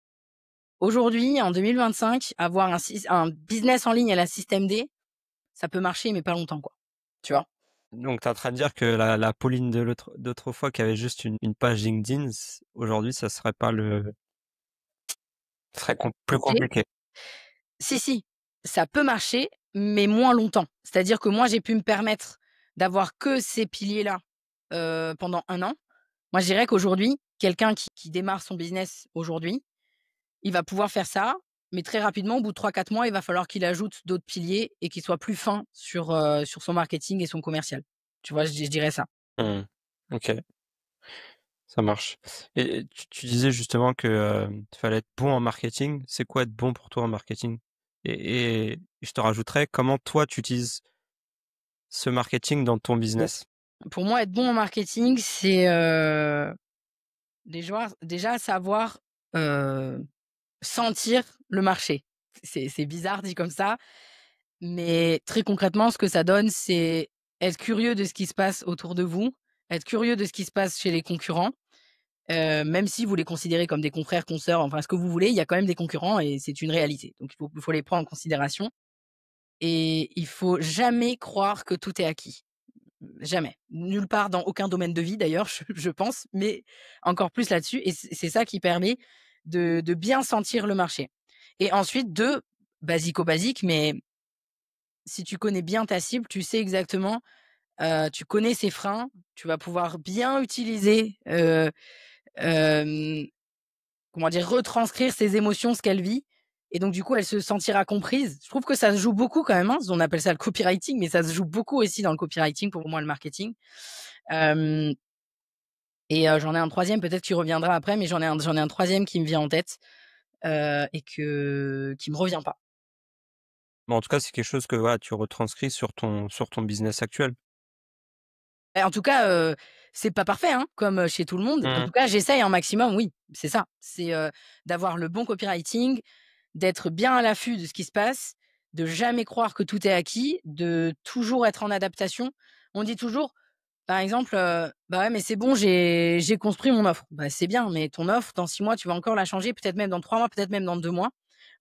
Aujourd'hui, en 2025, avoir un business en ligne à la système D, ça peut marcher, mais pas longtemps, quoi. Tu vois? Donc tu es en train de dire que la Pauline d'autrefois qui avait juste une page LinkedIn, aujourd'hui ça serait pas le ce serait plus OK. compliqué. Si, si, ça peut marcher, mais moins longtemps. C'est-à-dire que moi, j'ai pu me permettre d'avoir que ces piliers-là, pendant 1 an. Moi, je dirais qu'aujourd'hui, quelqu'un qui démarre son business aujourd'hui, il va pouvoir faire ça, mais très rapidement, au bout de 3-4 mois, il va falloir qu'il ajoute d'autres piliers et qu'il soit plus fin sur son marketing et son commercial. Tu vois? Je dirais ça. Mmh. OK, ça marche. Et tu disais justement que, il fallait être bon en marketing. C'est quoi être bon pour toi en marketing? Et je te rajouterais, comment toi tu utilises ce marketing dans ton business? Pour moi, être bon en marketing, c'est, déjà savoir, sentir le marché. C'est bizarre dit comme ça, mais très concrètement, ce que ça donne, c'est être curieux de ce qui se passe autour de vous, être curieux de ce qui se passe chez les concurrents, même si vous les considérez comme des confrères, consoeurs, enfin ce que vous voulez, il y a quand même des concurrents et c'est une réalité. Donc il faut les prendre en considération et il faut jamais croire que tout est acquis. Jamais. Nulle part dans aucun domaine de vie d'ailleurs, je pense, mais encore plus là-dessus et c'est ça qui permet de bien sentir le marché et ensuite de basico-basique, mais si tu connais bien ta cible, tu sais exactement, tu connais ses freins, tu vas pouvoir bien utiliser, hem, comment dire? Retranscrire ses émotions, ce qu'elle vit et donc du coup, elle se sentira comprise. Je trouve que ça se joue beaucoup quand même, hein, on appelle ça le copywriting, mais ça se joue beaucoup aussi dans le copywriting pour moi, le marketing. Hem et j'en ai un troisième, peut-être qu'il reviendra après, mais j'en ai un troisième qui me vient en tête, et qui me revient pas. Mais en tout cas, c'est quelque chose que, voilà, tu retranscris sur ton business actuel. Et en tout cas, c'est pas parfait, hein, comme, chez tout le monde. En Mmh. tout cas, j'essaye un maximum, oui, c'est ça. C'est, d'avoir le bon copywriting, d'être bien à l'affût de ce qui se passe, de jamais croire que tout est acquis, de toujours être en adaptation. On dit toujours, par exemple, «Bah, ouais, mais c'est bon, j'ai construit mon offre». Bah, c'est bien, mais ton offre, dans 6 mois, tu vas encore la changer, peut-être même dans 3 mois, peut-être même dans 2 mois.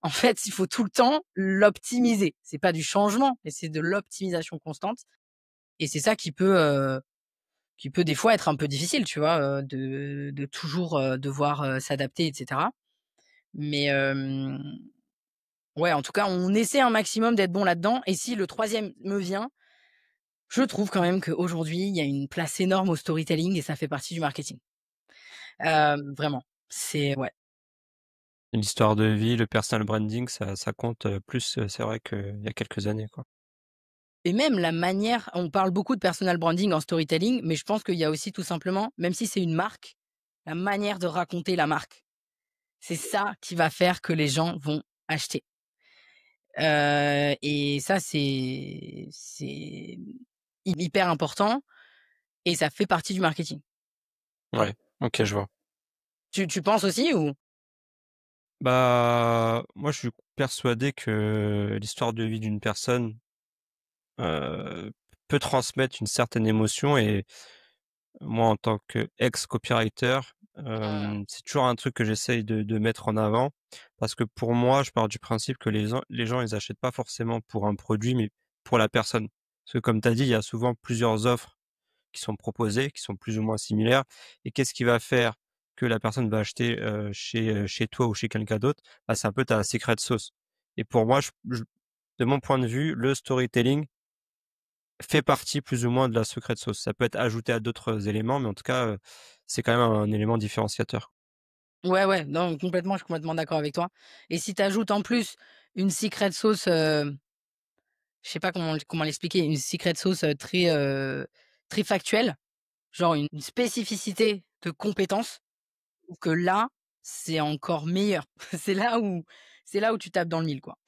En fait, il faut tout le temps l'optimiser. C'est pas du changement, mais c'est de l'optimisation constante et c'est ça qui peut des fois être un peu difficile, tu vois? De toujours, devoir, s'adapter et cetera. Mais Ouais, en tout cas, on essaie un maximum d'être bon là-dedans et si le troisième me vient, je trouve quand même qu'aujourd'hui, il y a une place énorme au storytelling et ça fait partie du marketing. Vraiment, c'est ouais. L'histoire de vie, le personal branding, ça compte, plus, c'est vrai qu'il y a quelques années, quoi. Et même la manière on parle beaucoup de personal branding en storytelling, mais je pense qu'il y a aussi tout simplement, même si c'est une marque, la manière de raconter la marque. C'est ça qui va faire que les gens vont acheter. Et ça, c'est hyper important et ça fait partie du marketing. Ouais, OK, je vois. Tu penses aussi ou? Bah, moi, je suis persuadé que l'histoire de vie d'une personne, heu, peut transmettre une certaine émotion et moi, en tant qu'ex copywriter, Mmh. c'est toujours un truc que j'essaye de mettre en avant parce que pour moi, je pars du principe que les gens, ils achètent pas forcément pour un produit, mais pour la personne. Parce que comme tu as dit, il y a souvent plusieurs offres qui sont proposées, qui sont plus ou moins similaires et qu'est-ce qui va faire que la personne va acheter, chez toi ou chez quelqu'un d'autre? Bah, c'est un peu ta secret sauce et pour moi, je de mon point de vue, le storytelling fait partie plus ou moins de la secret sauce. Ça peut être ajouté à d'autres éléments, mais en tout cas, c'est quand même un élément différenciateur. Ouais, ouais, non, complètement, je suis complètement d'accord avec toi et si tu ajoutes en plus une secret sauce, je sais pas comment l'expliquer, une secret sauce, très factuelle, genre une spécificité de compétence, que là, c'est encore meilleur. C'est là où c'est là où tu tapes dans le mille, quoi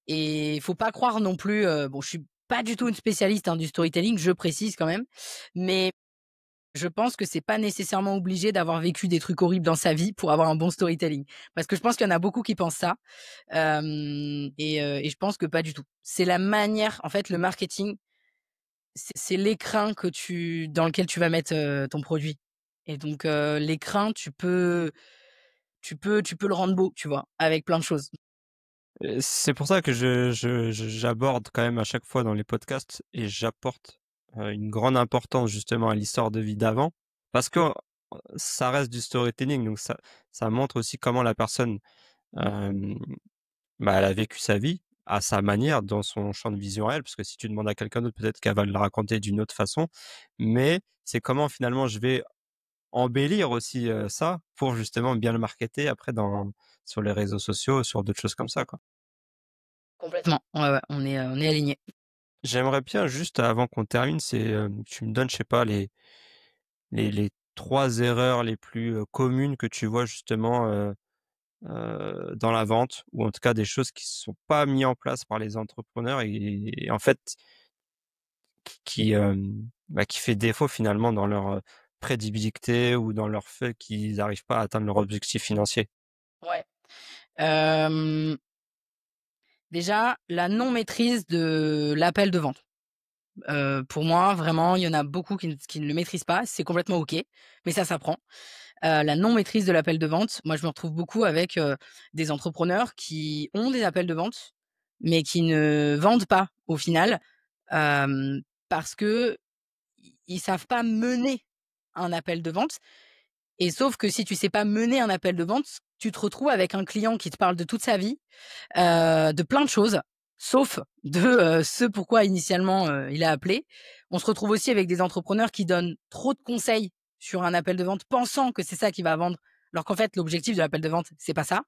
et il faut pas croire non plus, bon, je suis pas du tout une spécialiste, hein, du storytelling, je précise quand même, mais je pense que c'est pas nécessairement obligé d'avoir vécu des trucs horribles dans sa vie pour avoir un bon storytelling. Parce que je pense qu'il y en a beaucoup qui pensent ça, et je pense que pas du tout. C'est la manière en fait, le marketing, c'est l'écrin que tu dans lequel tu vas mettre, ton produit et donc l'écrin, tu peux le rendre beau, tu vois? Avec plein de choses. C'est pour ça que j'aborde quand même à chaque fois dans les podcasts et j'apporte, une grande importance justement à l'histoire de vie d'avant parce que, ça reste du storytelling donc ça montre aussi comment la personne, hem, bah, elle a vécu sa vie à sa manière dans son champ de vision réel parce que si tu demandes à quelqu'un d'autre, peut-être qu'elle va le raconter d'une autre façon, mais c'est comment finalement je vais embellir aussi, ça pour justement bien le marketer après sur les réseaux sociaux, sur d'autres choses comme ça, quoi. Complètement. Ouais, ouais, on est alignés. J'aimerais bien juste avant qu'on termine, que tu me donnes, je sais pas, les 3 erreurs les plus, communes que tu vois justement, dans la vente ou en tout cas des choses qui sont pas mis en place par les entrepreneurs et en fait qui fait défaut finalement dans leur, crédibilité ou dans leur fait qu'ils arrivent pas à atteindre leur objectif financier. Ouais. Hem, Déjà, la non maîtrise de l'appel de vente. Pour moi, vraiment, il y en a beaucoup qui ne le maîtrisent pas. C'est complètement OK, mais ça s'apprend. La non maîtrise de l'appel de vente, moi, je me retrouve beaucoup avec, des entrepreneurs qui ont des appels de vente, mais qui ne vendent pas au final, parce qu'ils savent pas mener un appel de vente et sauf que si tu sais pas mener un appel de vente, tu te retrouves avec un client qui te parle de toute sa vie, de plein de choses, sauf de, ce pourquoi initialement, il a appelé. On se retrouve aussi avec des entrepreneurs qui donnent trop de conseils sur un appel de vente, pensant que c'est ça qui va vendre, alors qu'en fait l'objectif de l'appel de vente, c'est pas ça.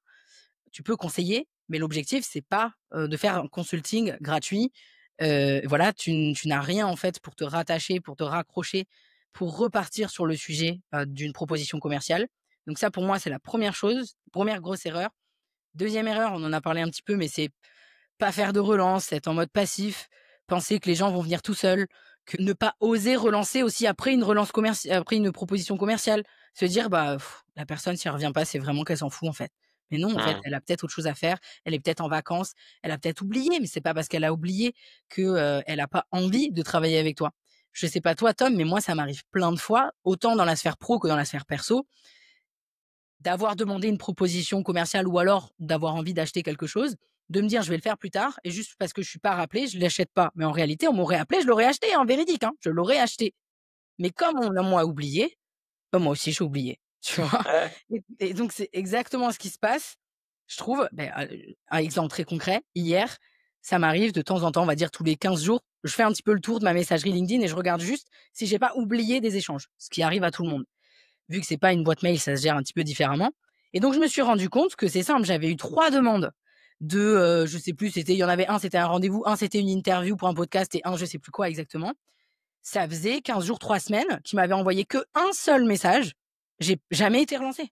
Tu peux conseiller, mais l'objectif c'est pas, de faire un consulting gratuit. Voilà, tu n'as rien en fait pour te rattacher, pour te raccrocher, pour repartir sur le sujet, d'une proposition commerciale. Donc ça pour moi c'est la première chose, première grosse erreur. Deuxième erreur, on en a parlé un petit peu, mais c'est pas faire de relance, être en mode passif, penser que les gens vont venir tout seuls, que ne pas oser relancer aussi après une relance après une proposition commerciale. Se dire: «Bah, la personne si elle revient pas, c'est vraiment qu'elle s'en fout en fait». Mais non, en fait, Mmh. elle a peut-être autre chose à faire, elle est peut-être en vacances, elle a peut-être oublié, mais c'est pas parce qu'elle a oublié que, elle a pas envie de travailler avec toi. Je sais pas toi Tom, mais moi ça m'arrive plein de fois, autant dans la sphère pro que dans la sphère perso, d'avoir demandé une proposition commerciale ou alors d'avoir envie d'acheter quelque chose, de me dire: «Je vais le faire plus tard» et juste parce que je suis pas rappelé, je l'achète pas. Mais en réalité, on m'aurait appelé, je l'aurais acheté, hein, véridique, hein, je l'aurais acheté. Mais comme on m'a oublié, bah, moi aussi j'ai oublié, tu vois? Ouais. Et donc c'est exactement ce qui se passe. je trouve, un exemple très concret, hier, ça m'arrive de temps en temps, on va dire tous les 15 jours, je fais un petit peu le tour de ma messagerie LinkedIn et je regarde juste si j'ai pas oublié des échanges, ce qui arrive à tout le monde. Vu que c'est pas une boîte mail, ça se gère un petit peu différemment et donc je me suis rendu compte que c'est simple, j'avais eu 3 demandes de, je sais plus, il y en avait un, c'était un rendez-vous, un, c'était une interview pour un podcast et un, je sais plus quoi exactement. Ça faisait 15 jours, 3 semaines qu'ils m'avaient envoyé que un seul message. J'ai jamais été relancée.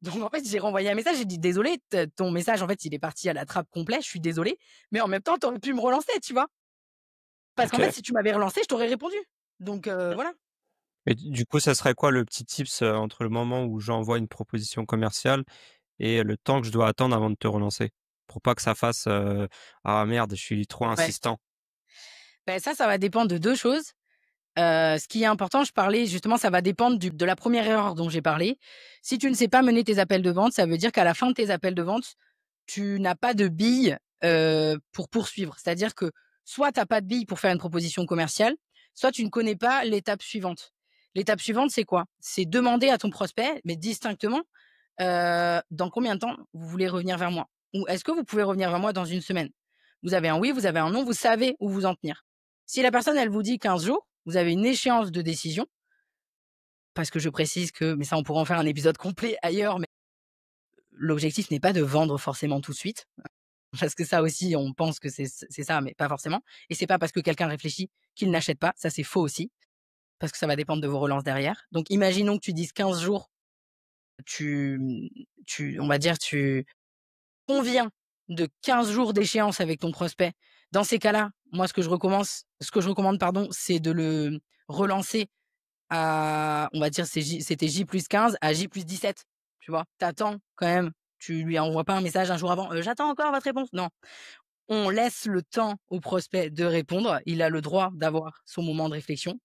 Donc en fait, j'ai renvoyé un message, j'ai dit: «Désolée, ton message, en fait, il est parti à la trappe complet, je suis désolée, mais en même temps, tu aurais pu me relancer», tu vois? Parce qu'en fait, OK. si tu m'avais relancé, je t'aurais répondu. Donc voilà. Et du coup, ça serait quoi le petit tips, entre le moment où j'envoie une proposition commerciale et le temps que je dois attendre avant de te relancer? Pour pas que ça fasse, «Ah merde, je suis trop Ouais. insistant». Ça va dépendre de 2 choses. Ce qui est important, je parlais justement, ça va dépendre de la première erreur dont j'ai parlé. Si tu ne sais pas mener tes appels de vente, ça veut dire qu'à la fin de tes appels de vente, tu n'as pas de billes, pour poursuivre. C'est-à-dire que soit tu as pas de billes pour faire une proposition commerciale, soit tu ne connais pas l'étape suivante. L'étape suivante, c'est quoi? C'est demander à ton prospect, mais distinctement, «Dans combien de temps vous voulez revenir vers moi?» ou «Est-ce que vous pouvez revenir vers moi dans une semaine?» Vous avez un oui, vous avez un non, vous savez où vous en tenir. Si la personne, elle vous dit 15 jours, vous avez une échéance de décision, parce que je précise que mais ça, on pourra en faire un épisode complet ailleurs, mais l'objectif n'est pas de vendre forcément tout de suite, parce que ça aussi, on pense que c'est ça, mais pas forcément et c'est pas parce que quelqu'un réfléchit qu'il n'achète pas, ça, c'est faux aussi, parce que ça va dépendre de vos relances derrière. Donc imaginons que tu dises 15 jours, tu, on va dire, tu conviens de 15 jours d'échéance avec ton prospect. Dans ces cas-là, moi, ce que je recommande, pardon, c'est de le relancer à, on va dire, c'était J+15 à J+17, tu vois? T'attends quand même, tu lui envoies pas un message un jour avant: «J'attends encore votre réponse». Non, on laisse le temps au prospect de répondre. Il a le droit d'avoir son moment de réflexion.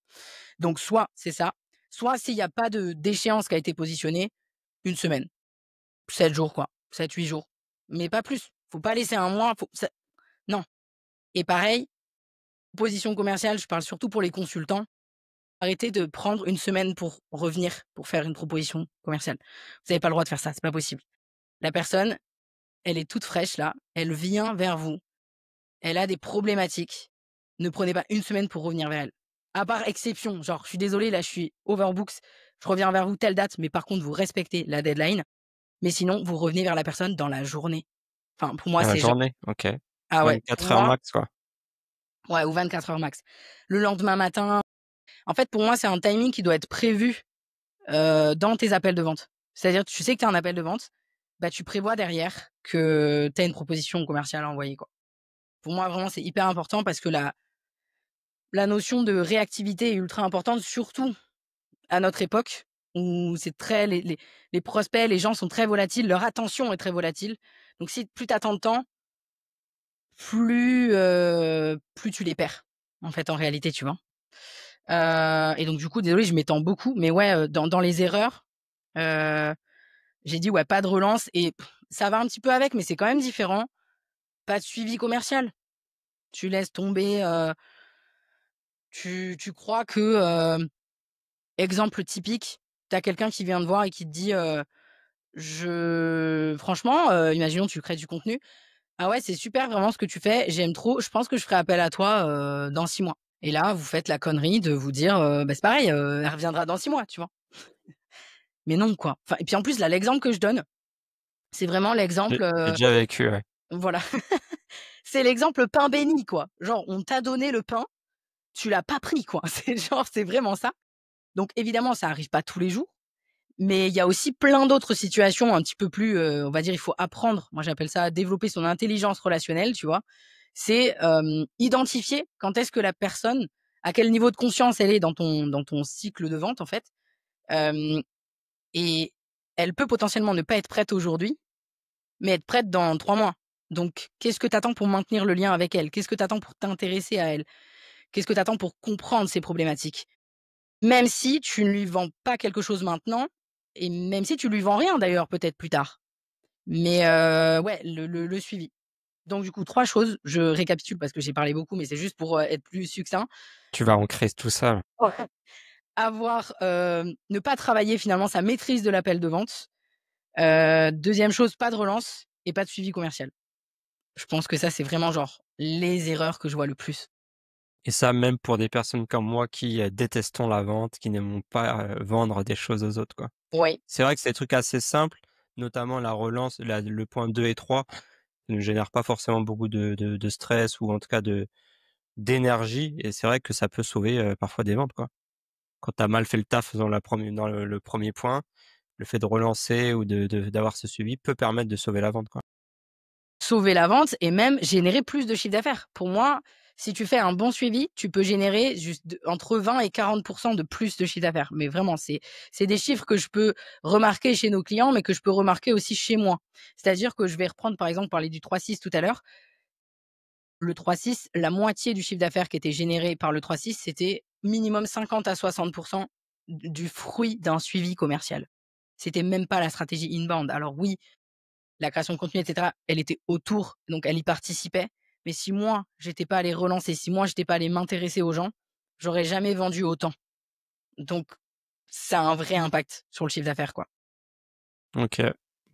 Donc soit c'est ça, soit s'il y a pas d'échéance qui a été positionnée, une semaine, 7 jours quoi, 7-8 jours, mais pas plus. Faut pas laisser un mois, faut ça non. Et pareil, position commerciale, je parle surtout pour les consultants. Arrêtez de prendre une semaine pour revenir, pour faire une proposition commerciale. Vous avez pas le droit de faire ça, c'est pas possible. La personne, elle est toute fraîche là, elle vient vers vous, elle a des problématiques. Ne prenez pas une semaine pour revenir vers elle. À part exception, genre: «Je suis désolé, là, je suis overbooked, je reviens vers vous telle date», mais par contre, vous respectez la deadline. Mais sinon, vous revenez vers la personne dans la journée. Enfin, pour moi, Dans la c'est genre journée? OK. ah ouais, pour 24 heures moi max, quoi. ouais, ou 24 heures max. Le lendemain matin, en fait, pour moi, c'est un timing qui doit être prévu, dans tes appels de vente. C'est-à-dire, tu sais que tu as un appel de vente, bah, tu prévois derrière que tu as une proposition commerciale à envoyer, quoi. Pour moi, vraiment, c'est hyper important parce que la notion de réactivité est ultra importante, surtout à notre époque où c'est très les prospects, les gens sont très volatiles, leur attention est très volatile. Donc si plus tu attends de temps, plus tu les perds, en fait, en réalité, tu vois? Et donc du coup, désolée, je m'étends beaucoup, mais ouais, dans les erreurs, heu, j'ai dit: «Ouais, pas de relance» et ça va un petit peu avec, mais c'est quand même différent. Pas de suivi commercial. Tu laisses tomber, tu crois que, exemple typique, tu as quelqu'un qui vient te voir et qui te dit, je franchement, imaginons tu crées du contenu: «Ah ouais, c'est super vraiment ce que tu fais, j'aime trop, je pense que je ferai appel à toi, dans 6 mois». Et là, vous faites la connerie de vous dire, bah, c'est pareil, «Elle reviendra dans 6 mois», tu vois? Mais non, quoi. Enfin et puis en plus là, l'exemple que je donne, c'est vraiment l'exemple, J'ai déjà vécu, ouais. voilà. C'est l'exemple pain béni, quoi. Genre on t'a donné le pain, tu l'as pas pris, quoi. C'est genre, c'est vraiment ça. Donc évidemment, ça arrive pas tous les jours, mais il y a aussi plein d'autres situations un petit peu plus, on va dire, il faut apprendre. Moi, j'appelle ça développer son intelligence relationnelle, tu vois? C'est, identifier quand est-ce que la personne à quel niveau de conscience elle est dans ton cycle de vente, en fait, hem et elle peut potentiellement ne pas être prête aujourd'hui, mais être prête dans 3 mois. Donc qu'est-ce que tu attends pour maintenir le lien avec elle? Qu'est-ce que tu attends pour t'intéresser à elle? Qu'est-ce que tu attends pour comprendre ses problématiques? Même si tu ne lui vends pas quelque chose maintenant et même si tu lui vends rien d'ailleurs peut-être plus tard. Mais ouais, le suivi. Donc du coup, 3 choses, je récapitule parce que j'ai parlé beaucoup, mais c'est juste pour, être plus succinct. Tu vas ancrer tout ça, là. Ouais. Avoir, ne pas travailler finalement sa maîtrise de l'appel de vente. 2e chose, pas de relance. et pas de suivi commercial. Je pense que ça, c'est vraiment genre les erreurs que je vois le plus. Et ça, même pour des personnes comme moi qui, détestons la vente, qui n'aimons pas, vendre des choses aux autres, quoi. Oui. C'est vrai que c'est des trucs assez simples, notamment la relance, le point 2 et 3 ne génèrent pas forcément beaucoup de stress ou en tout cas d'énergie et c'est vrai que ça peut sauver, parfois des ventes, quoi. Quand tu as mal fait le taf dans le 1er point, le fait de relancer ou d'avoir ce suivi peut permettre de sauver la vente, quoi. Sauver la vente et même générer plus de chiffre d'affaires. Pour moi, si tu fais un bon suivi, tu peux générer juste entre 20 et 40 de plus de chiffre d'affaires. Mais vraiment, c'est des chiffres que je peux remarquer chez nos clients, mais que je peux remarquer aussi chez moi. C'est-à-dire que je vais reprendre, par exemple, parler du 3-6 tout à l'heure. Le 3-6, la moitié du chiffre d'affaires qui était généré par le 3-6, c'était minimum 50 à 60 du fruit d'un suivi commercial. C'était même pas la stratégie inbound. Alors oui, la création de contenu et cetera, elle était autour, donc elle y participait. Mais si moi, j'étais pas allée relancer, si moi, j'étais pas allée m'intéresser aux gens, j'aurais jamais vendu autant. Donc ça a un vrai impact sur le chiffre d'affaires, quoi. OK.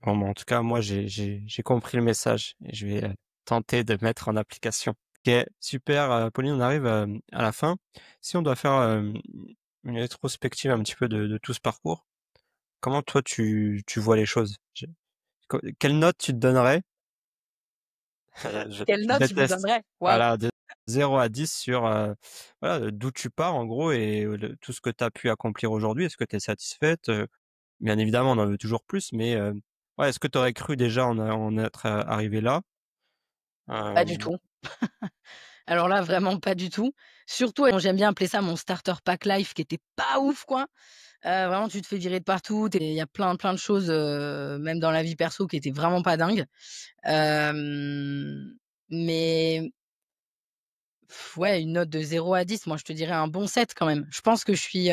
Bon, bah, en tout cas, moi, j'ai compris le message et je vais, tenter de mettre en application. OK, super, Pauline, on arrive, à la fin. Si on doit faire, une rétrospective un petit peu de tout ce parcours, comment toi tu vois les choses? Quelle note tu te donnerais? Quelle Je note je me déteste. donnerais? Waouh! Voilà, de 0 à 10 sur, voilà, d'où tu pars en gros et tout ce que tu as pu accomplir aujourd'hui. Est-ce que tu es satisfaite? Bien évidemment, on en veut toujours plus, mais, ouais, est-ce que tu aurais cru déjà en être, arrivée là? Pas du Hem, tout. Alors là, vraiment pas du tout. Surtout, j'aime bien appeler ça mon starter pack life qui était pas ouf, quoi. Vraiment, tu te fais virer de partout, il y a plein de choses, même dans la vie perso qui étaient vraiment pas dingues. Mais ouais, une note de 0 à 10, moi je te dirais un bon 7 quand même. Je pense que je suis,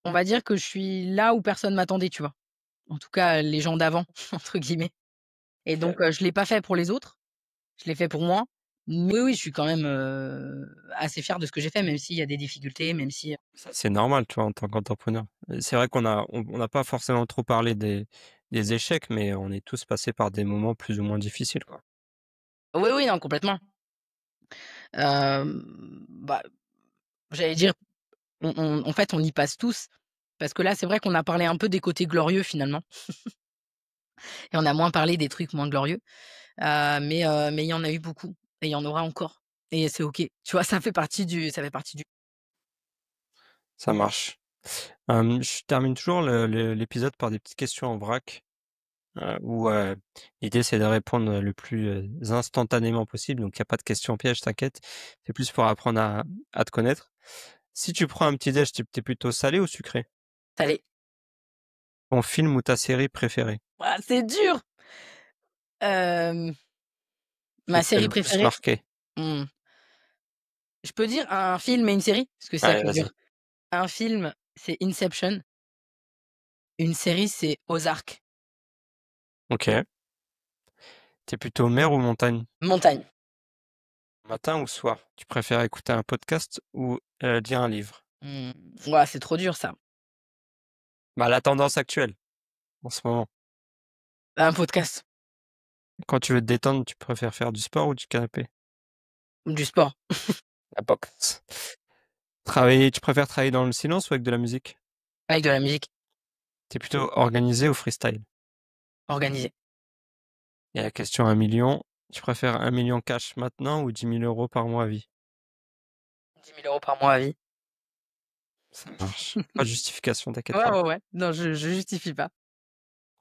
on va dire que je suis là où personne m'attendait, tu vois? En tout cas, les gens d'avant, entre guillemets, et OK. donc je l'ai pas fait pour les autres, je l'ai fait pour moi. Mais oui, je suis quand même, assez fier de ce que j'ai fait, même s'il y a des difficultés, même si Ça, c'est normal, tu vois, en tant qu'entrepreneur. C'est vrai qu'on n'a pas forcément trop parlé des échecs, mais on est tous passés par des moments plus ou moins difficiles, quoi. oui, oui, non, complètement. Bah, j'allais dire, en fait, on y passe tous, parce que là, c'est vrai qu'on a parlé un peu des côtés glorieux finalement, et on a moins parlé des trucs moins glorieux. Mais il y en a eu beaucoup et il y en aura encore, et c'est OK. Tu vois? Ça fait partie du Ça marche. Je termine toujours l'épisode par des petites questions en vrac, où, l'idée c'est de répondre le plus, instantanément possible, donc il y a pas de questions pièges, t'inquiète. C'est plus pour apprendre à te connaître. Si tu prends un petit déj, tu plutôt salé ou sucré? salé. Ton film ou ta série préférée? Ah, c'est dur! Hem, Qui Ma t'a série le plus préférée? marqué? Mmh, je peux dire un film et une série? Parce que c'est ça Allez, qui est vas-y. dur. Un film, c'est Inception. Une série, c'est Ozark. OK. Tu plutôt mer ou montagne? Montagne. Matin ou soir? Tu préfères écouter un podcast ou, lire un livre? Mmh, ouah, c'est trop dur ça. Bah, la tendance actuelle, en ce moment. Un podcast. Quand tu veux te détendre, tu préfères faire du sport ou du canapé? Du sport. La boxe. Tu préfères travailler dans le silence ou avec de la musique? Avec de la musique. Tu plutôt organisé ou freestyle? Organisée. Et la question 1 000 000, tu préfères 1 000 000 cash maintenant ou 10 000 € par mois à vie? 10 000 € par mois à vie. Ça marche. Pas de justification, t'inquiète Ouais, pas. ouais, ouais. Non, je justifie pas.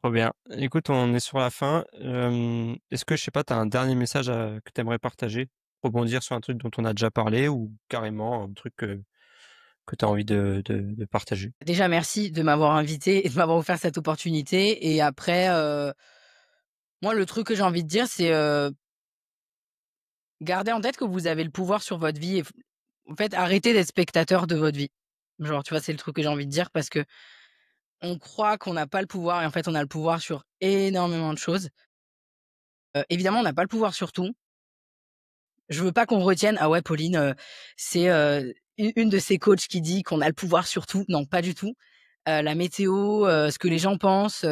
Trop bien. Écoute, on est sur la fin. Est-ce que, je sais pas, tu as un dernier message que tu aimerais partager? Rebondir sur un truc dont on a déjà parlé ou carrément un truc, que tu as envie de partager? Déjà, merci de m'avoir invité et de m'avoir offert cette opportunité, et après, moi, le truc que j'ai envie de dire, c'est, gardez en tête que vous avez le pouvoir sur votre vie, et en fait, arrêtez d'être spectateur de votre vie. Genre, tu vois, c'est le truc que j'ai envie de dire, parce que on croit qu'on n'a pas le pouvoir, et en fait, on a le pouvoir sur énormément de choses. Évidemment, on n'a pas le pouvoir sur tout. Je veux pas qu'on retienne: «Ah ouais, Pauline, c'est, une de ses coachs qui dit qu'on a le pouvoir sur tout». Non, pas du tout. la météo, ce que les gens pensent,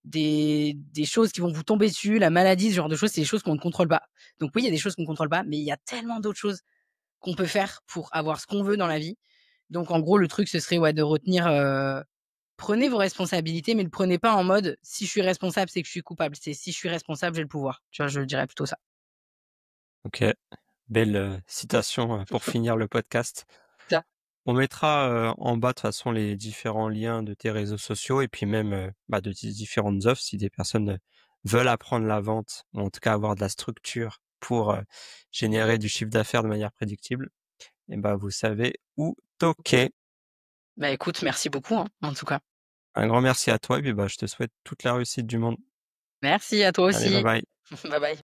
des choses qui vont vous tomber dessus, la maladie, ce genre de choses, c'est des choses qu'on ne contrôle pas. Donc oui, il y a des choses qu'on contrôle pas, mais il y a tellement d'autres choses qu'on peut faire pour avoir ce qu'on veut dans la vie. Donc en gros, le truc, ce serait, ouais, de retenir, prenez vos responsabilités, mais le prenez pas en mode: «Si je suis responsable, c'est que je suis coupable». C'est: «Si je suis responsable, j'ai le pouvoir». Tu vois? Je dirais plutôt ça. OK, belle, citation, pour finir le podcast. Ça. On mettra, en bas de toute façon les différents liens de tes réseaux sociaux et puis même, de tes différentes offres si des personnes, veulent apprendre la vente ou en tout cas avoir de la structure pour, générer du chiffre d'affaires de manière prédictible et vous savez où toquer. Bah, écoute, merci beaucoup, hein, en tout cas. Un grand merci à toi et puis, je te souhaite toute la réussite du monde. Merci à toi Allez, bye aussi. bye. Bye bye.